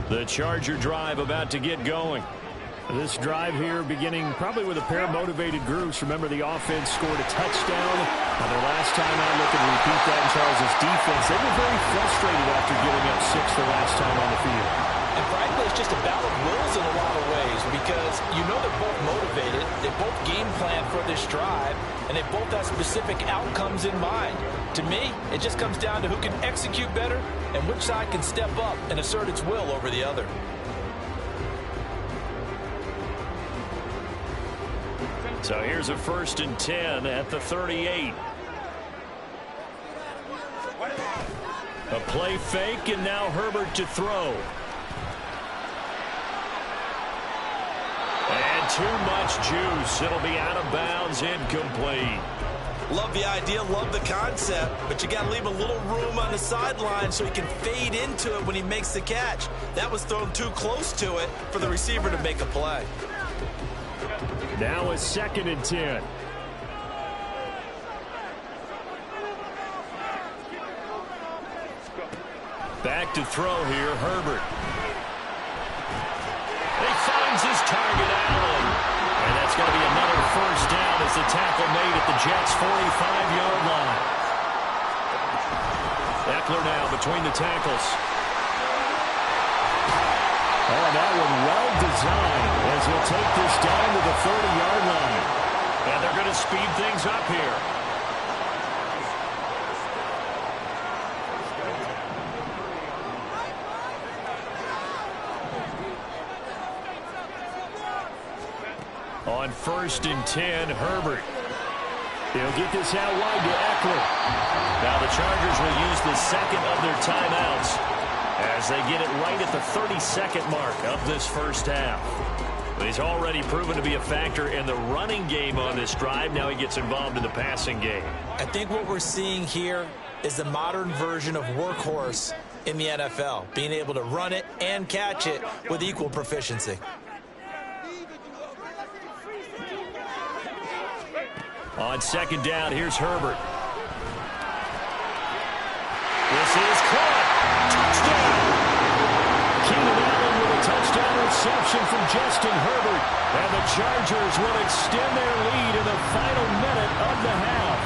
Speaker 2: The Charger drive about to get going. This drive here beginning probably with a pair of motivated groups. Remember, the offense scored a touchdown on their last time out. Looking to repeat that in Charles' defense. They were very frustrated after giving up 6 the last time on the field.
Speaker 3: And frankly, it's just a battle of wills in a lot of ways because you know they're both motivated. They both game plan for this drive, and they both have specific outcomes in mind. To me, it just comes down to who can execute better and which side can step up and assert its will over the other.
Speaker 2: So here's a 1st and 10 at the 38. A play fake, and now Herbert to throw. And too much juice. It'll be out of bounds, incomplete.
Speaker 3: Love the idea, love the concept, but you got to leave a little room on the sideline so he can fade into it when he makes the catch. That was thrown too close to it for the receiver to make a play.
Speaker 2: Now a 2nd and 10. Back to throw here, Herbert. He finds his target, Allen. And that's going to be another 1st down as the tackle made at the Jets' 45-yard line. Eckler now between the tackles. Oh, that one well designed as he'll take this down to the 30-yard line. And they're going to speed things up here. On 1st and 10, Herbert. He'll get this out wide to Eckler. Now the Chargers will use the 2nd of their timeouts as they get it right at the 32nd mark of this 1st half. But he's already proven to be a factor in the running game on this drive. Now he gets involved in the passing game.
Speaker 3: I think what we're seeing here is the modern version of workhorse in the NFL, being able to run it and catch it with equal proficiency.
Speaker 2: On 2nd down, here's Herbert. This is caught. Touchdown! Keenan Allen with a touchdown reception from Justin Herbert. And the Chargers will extend their lead in the final minute of the half.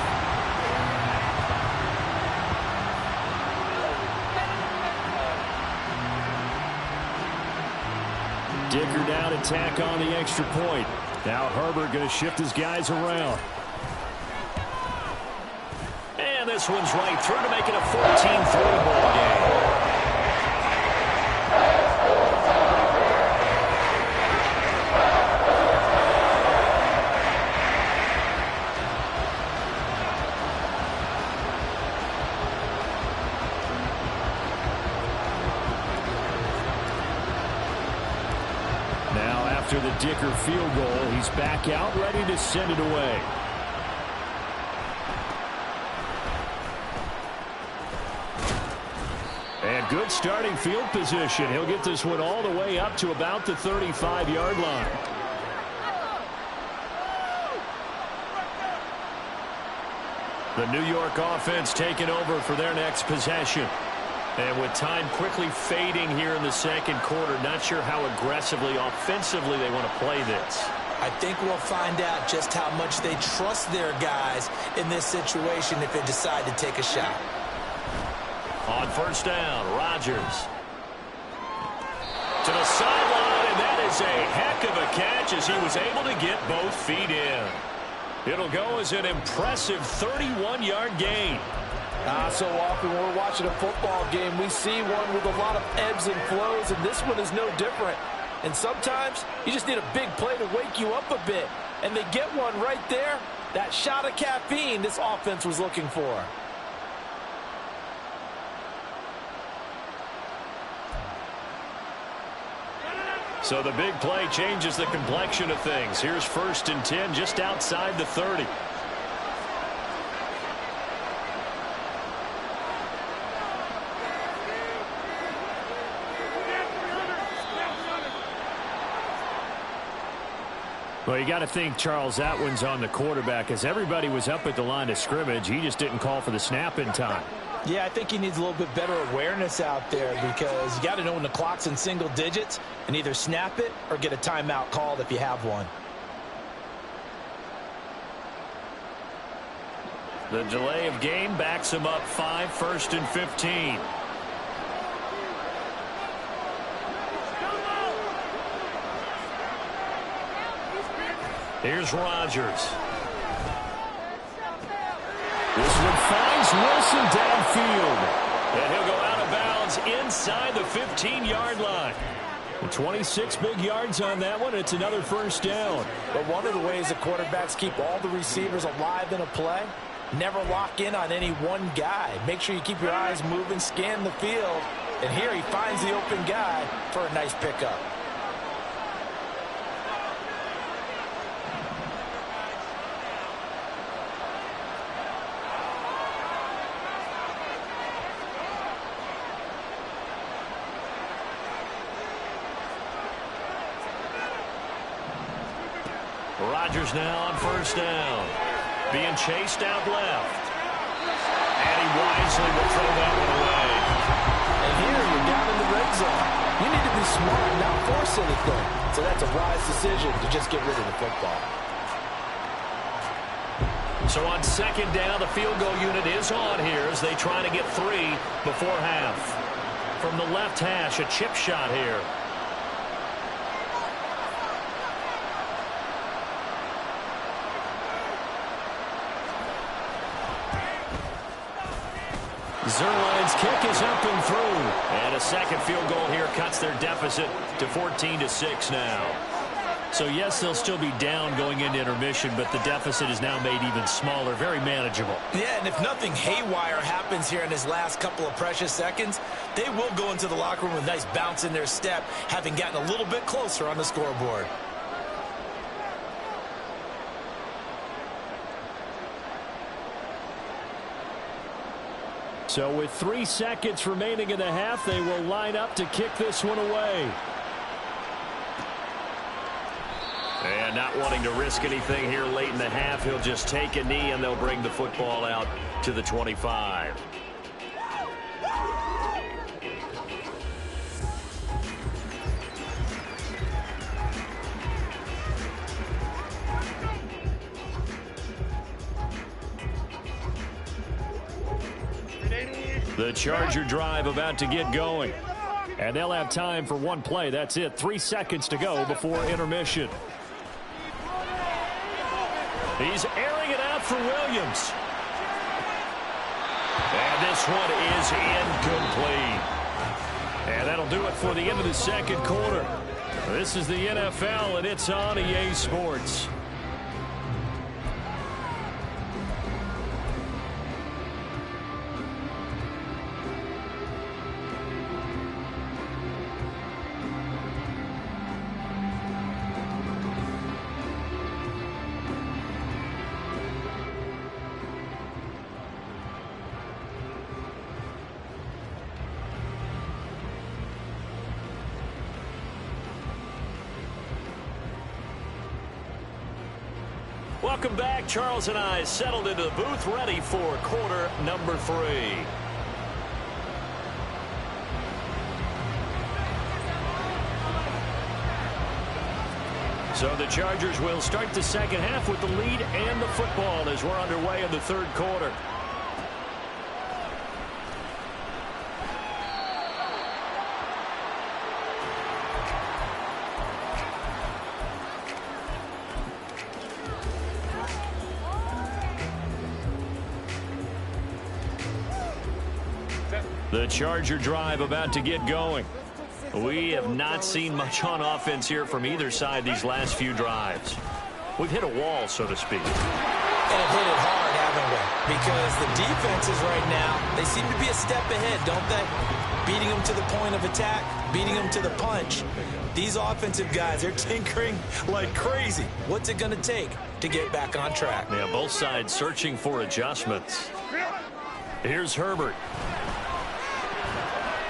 Speaker 2: Dicker down to tack on the extra point. Now Herbert going to shift his guys around. And this one's right through to make it a 14-3 ball game. after the Dicker field goal. He's back out, ready to send it away. And good starting field position. He'll get this one all the way up to about the 35-yard line. The New York offense taking over for their next possession. And with time quickly fading here in the second quarter, not sure how aggressively, offensively they want to play this.
Speaker 3: I think we'll find out just how much they trust their guys in this situation if they decide to take a shot.
Speaker 2: On first down, Rodgers. To the sideline, and that is a heck of a catch as he was able to get both feet in. It'll go as an impressive 31-yard gain.
Speaker 3: So often when we're watching a football game, we see one with a lot of ebbs and flows, and this one is no different. And sometimes you just need a big play to wake you up a bit. And they get one right there. That shot of caffeine this offense was looking for.
Speaker 2: So the big play changes the complexion of things. Here's 1st and 10 just outside the 30. Well, you got to think, Charles, that one's on the quarterback as everybody was up at the line of scrimmage. He just didn't call for the snap in time.
Speaker 3: Yeah, I think he needs a little bit better awareness out there because you got to know when the clock's in single digits and either snap it or get a timeout called if you have one.
Speaker 2: The delay of game backs him up 5, 1st and 15. Here's Rodgers. This one finds Wilson downfield. And he'll go out of bounds inside the 15-yard line. 26 big yards on that one. It's another first down.
Speaker 3: But one of the ways the quarterbacks keep all the receivers alive in a play, never lock in on any one guy. Make sure you keep your eyes moving, scan the field. And here he finds the open guy for a nice pickup.
Speaker 2: Rodgers now on first down. Being chased out left. And he wisely will throw that one away.
Speaker 3: And here you're down in the red zone. You need to be smart, not force anything. So that's a wise decision to just get rid of the football.
Speaker 2: So on second down, the field goal unit is on here as they try to get 3 before half. From the left hash, a chip shot here. Zerline's kick is up and through. And a second field goal here cuts their deficit to 14-6 now. So, yes, they'll still be down going into intermission, but the deficit is now made even smaller, very manageable.
Speaker 3: Yeah, and if nothing haywire happens here in his last couple of precious seconds, they will go into the locker room with a nice bounce in their step, having gotten a little bit closer on the scoreboard.
Speaker 2: So with 3 seconds remaining in the half, they will line up to kick this one away. And not wanting to risk anything here late in the half, he'll just take a knee and they'll bring the football out to the 25. The Charger drive about to get going. And they'll have time for one play. That's it. 3 seconds to go before intermission. He's airing it out for Williams. And this one is incomplete. And that'll do it for the end of the second quarter. This is the NFL, and it's on EA Sports. Welcome back. Charles and I settled into the booth, ready for quarter number 3. So the Chargers will start the second half with the lead and the football as we're underway in the third quarter. The Charger drive about to get going. We have not seen much on offense here from either side these last few drives. We've hit a wall, so to speak.
Speaker 3: And have hit it hard, haven't we? Because the defenses right now, they seem to be a step ahead, don't they? Beating them to the point of attack, beating them to the punch. These offensive guys, they're tinkering like crazy. What's it going to take to get back on track?
Speaker 2: Yeah, both sides searching for adjustments. Here's Herbert.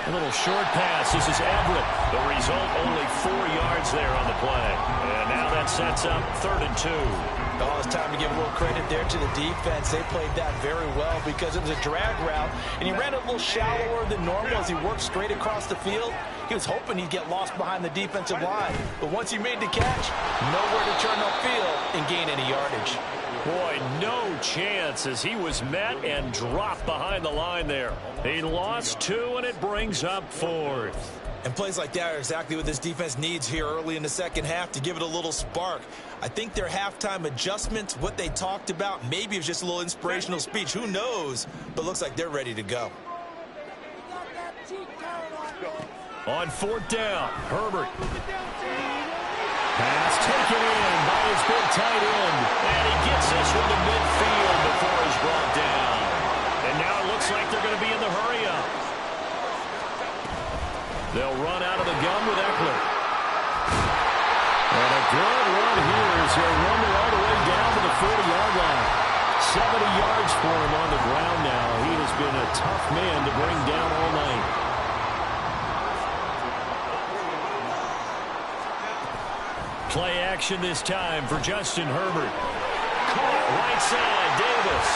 Speaker 2: A little short pass. This is Everett. The result, only 4 yards there on the play. And now that sets up 3rd and 2.
Speaker 3: Oh, it's time to give a little credit there to the defense. They played that very well because it was a drag route, and he ran a little shallower than normal as he worked straight across the field. He was hoping he'd get lost behind the defensive line. But once he made the catch, nowhere to turn upfield and gain any yardage.
Speaker 2: Boy, no chance as he was met and dropped behind the line there. He lost 2, and it brings up 4th.
Speaker 3: And plays like that are exactly what this defense needs here early in the second half to give it a little spark. I think their halftime adjustments, what they talked about, maybe it was just a little inspirational speech. Who knows? But looks like they're ready to go.
Speaker 2: On 4th down, Herbert. Pass taken in by his big tight end. And he gets this one to midfield before he's brought down. And now it looks like they're going to be in the hurry-up. They'll run out of the gun with Eckler. And a good run here as he'll run all the way down to the 40-yard line. 70 yards for him on the ground now. He has been a tough man to bring down all night. Play action this time for Justin Herbert. Caught right side, Davis.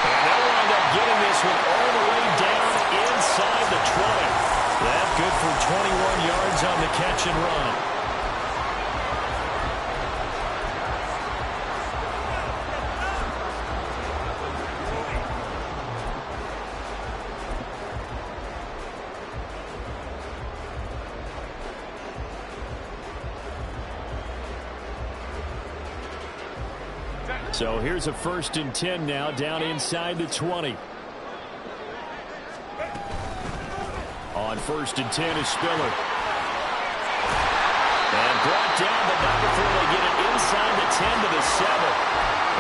Speaker 2: And they'll wind up getting this one all the way down inside the 20. That good for 21 yards on the catch and run. So here's a 1st and 10 now, down inside the 20. On 1st and 10 is Spiller. And brought down, but not before they get it inside the 10 to the 7.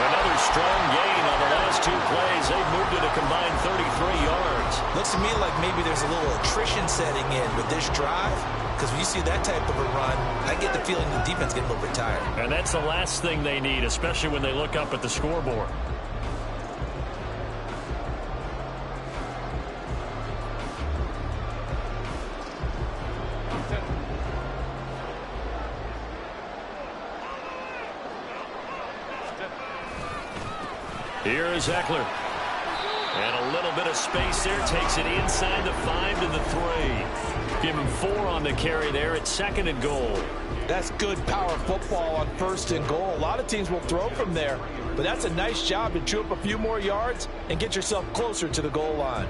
Speaker 2: Another strong gain on the last 2 plays. They've moved it a combined 33 yards.
Speaker 3: Looks to me like maybe there's a little attrition setting in with this drive. Because when you see that type of a run, I get the feeling the defense getting a little bit tired.
Speaker 2: And that's the last thing they need, especially when they look up at the scoreboard. Here is Eckler. And a little bit of space there. Takes it inside the 5 to the 3. Give him 4 on the carry there at 2nd and goal.
Speaker 3: That's good power football on 1st and goal. A lot of teams will throw from there. But that's a nice job to chew up a few more yards and get yourself closer to the goal line.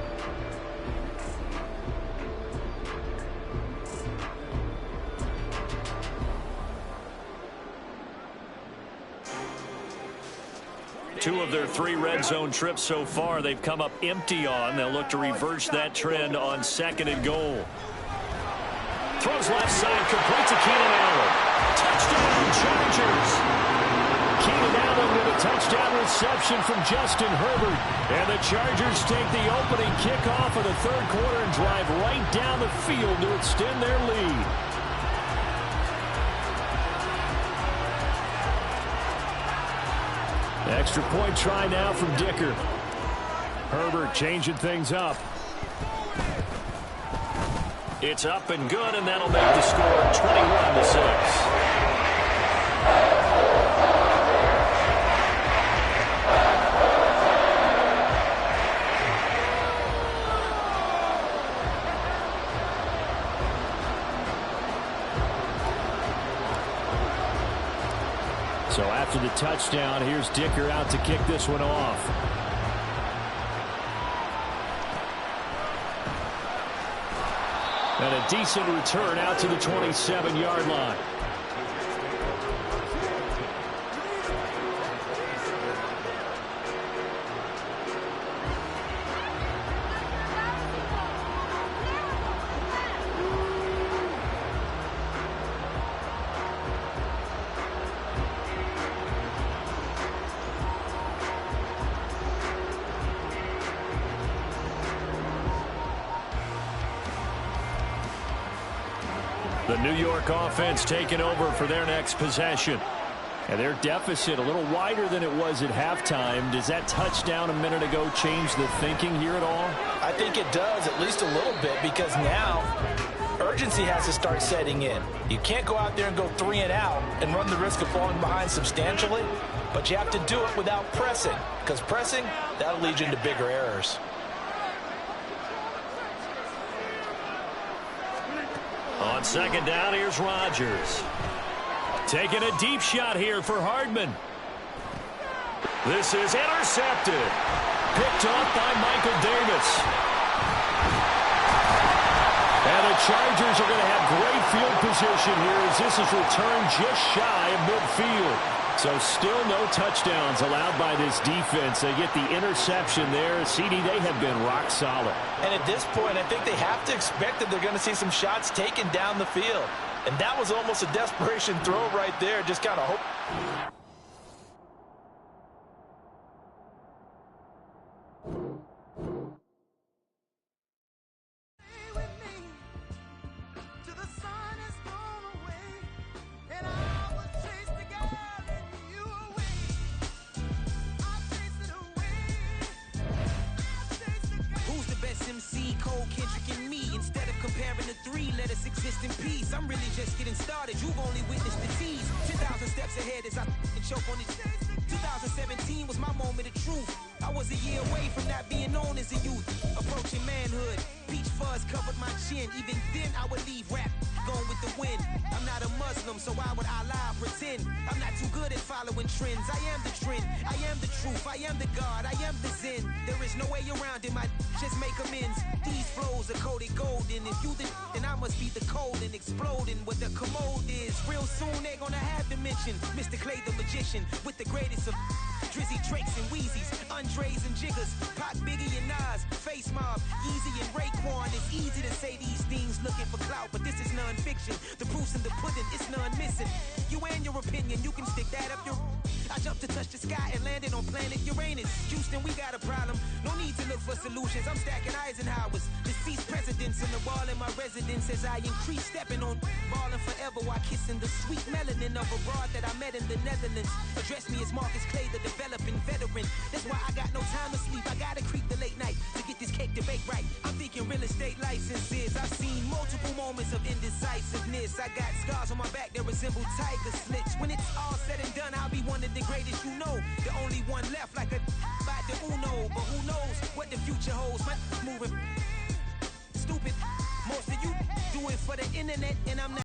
Speaker 2: Two of their 3 red zone trips so far, they've come up empty on. They'll look to reverse that trend on 2nd and goal. Throws left side, complete to Keenan Allen. Touchdown, Chargers. Keenan Allen with a touchdown reception from Justin Herbert. And the Chargers take the opening kickoff of the 3rd quarter and drive right down the field to extend their lead. Extra point try now from Dicker. Herbert changing things up. It's up and good, and that'll make the score 21-6. After the touchdown, here's Dicker out to kick this one off. And a decent return out to the 27-yard line. The New York offense taking over for their next possession. And their deficit a little wider than it was at halftime. Does that touchdown a minute ago change the thinking here at all?
Speaker 3: I think it does, at least a little bit, because now urgency has to start setting in. You can't go out there and go 3 and out and run the risk of falling behind substantially, but you have to do it without pressing, because pressing, that'll lead you into bigger errors.
Speaker 2: On second down, here's Rodgers. Taking a deep shot here for Hardman. This is intercepted. Picked off by Michael Davis. And the Chargers are going to have great field position here as this is returned just shy of midfield. So still no touchdowns allowed by this defense. They get the interception there. CD, they have been rock solid.
Speaker 3: And at this point, I think they have to expect that they're going to see some shots taken down the field. And that was almost a desperation throw right there. Just kind of hope.
Speaker 5: Exist in peace. I'm really just getting started. You've only witnessed the tease. 10,000 steps ahead as I choke on it. 2017 was my moment of truth. I was a year away from not being known as a youth. Approaching manhood. Peach fuzz covered my chin. Even then I would leave rap going with the wind. I'm not a Muslim, so why would I lie or pretend? I'm not too good at following trends. I am the trend. I am the truth. I am the God. I am the Zen. There is no way around it. Just make amends. These flows are coated golden. If you then I must be the cold and exploding what the commode is. Real soon they're gonna have to mention Mr. Clay the magician with the greatest of Drizzy, Drakes, and Wheezies, Andres and Jiggers, Pac, Biggie, and Nas, Face Mob, Yeezy, and Raekwon. It's easy to say these things looking for clout, but this is non-fiction. The proof's in the pudding, it's none missing. You and your opinion, you can stick that up your... I jumped to touch the sky and landed on planet Uranus. Houston, we got a problem. No need to look for solutions. I'm stacking Eisenhower's. Deceased presidents in the wall in my residence as I increase stepping on balling forever while kissing the sweet melanin of a broad that I met in the Netherlands. Address me as Marcus Clay, the developing veteran. That's why I got no time to sleep. I gotta creep the late night to get this cake debate right. I'm thinking real estate licenses. I've seen multiple moments of indecisiveness. I got scars on my back that resemble tiger slits. When it's all said and done, I'll be one of the greatest you know. The only one left like a by the Uno. But who knows what the future holds? My moving stupid. Most of you do it for the internet and I'm not.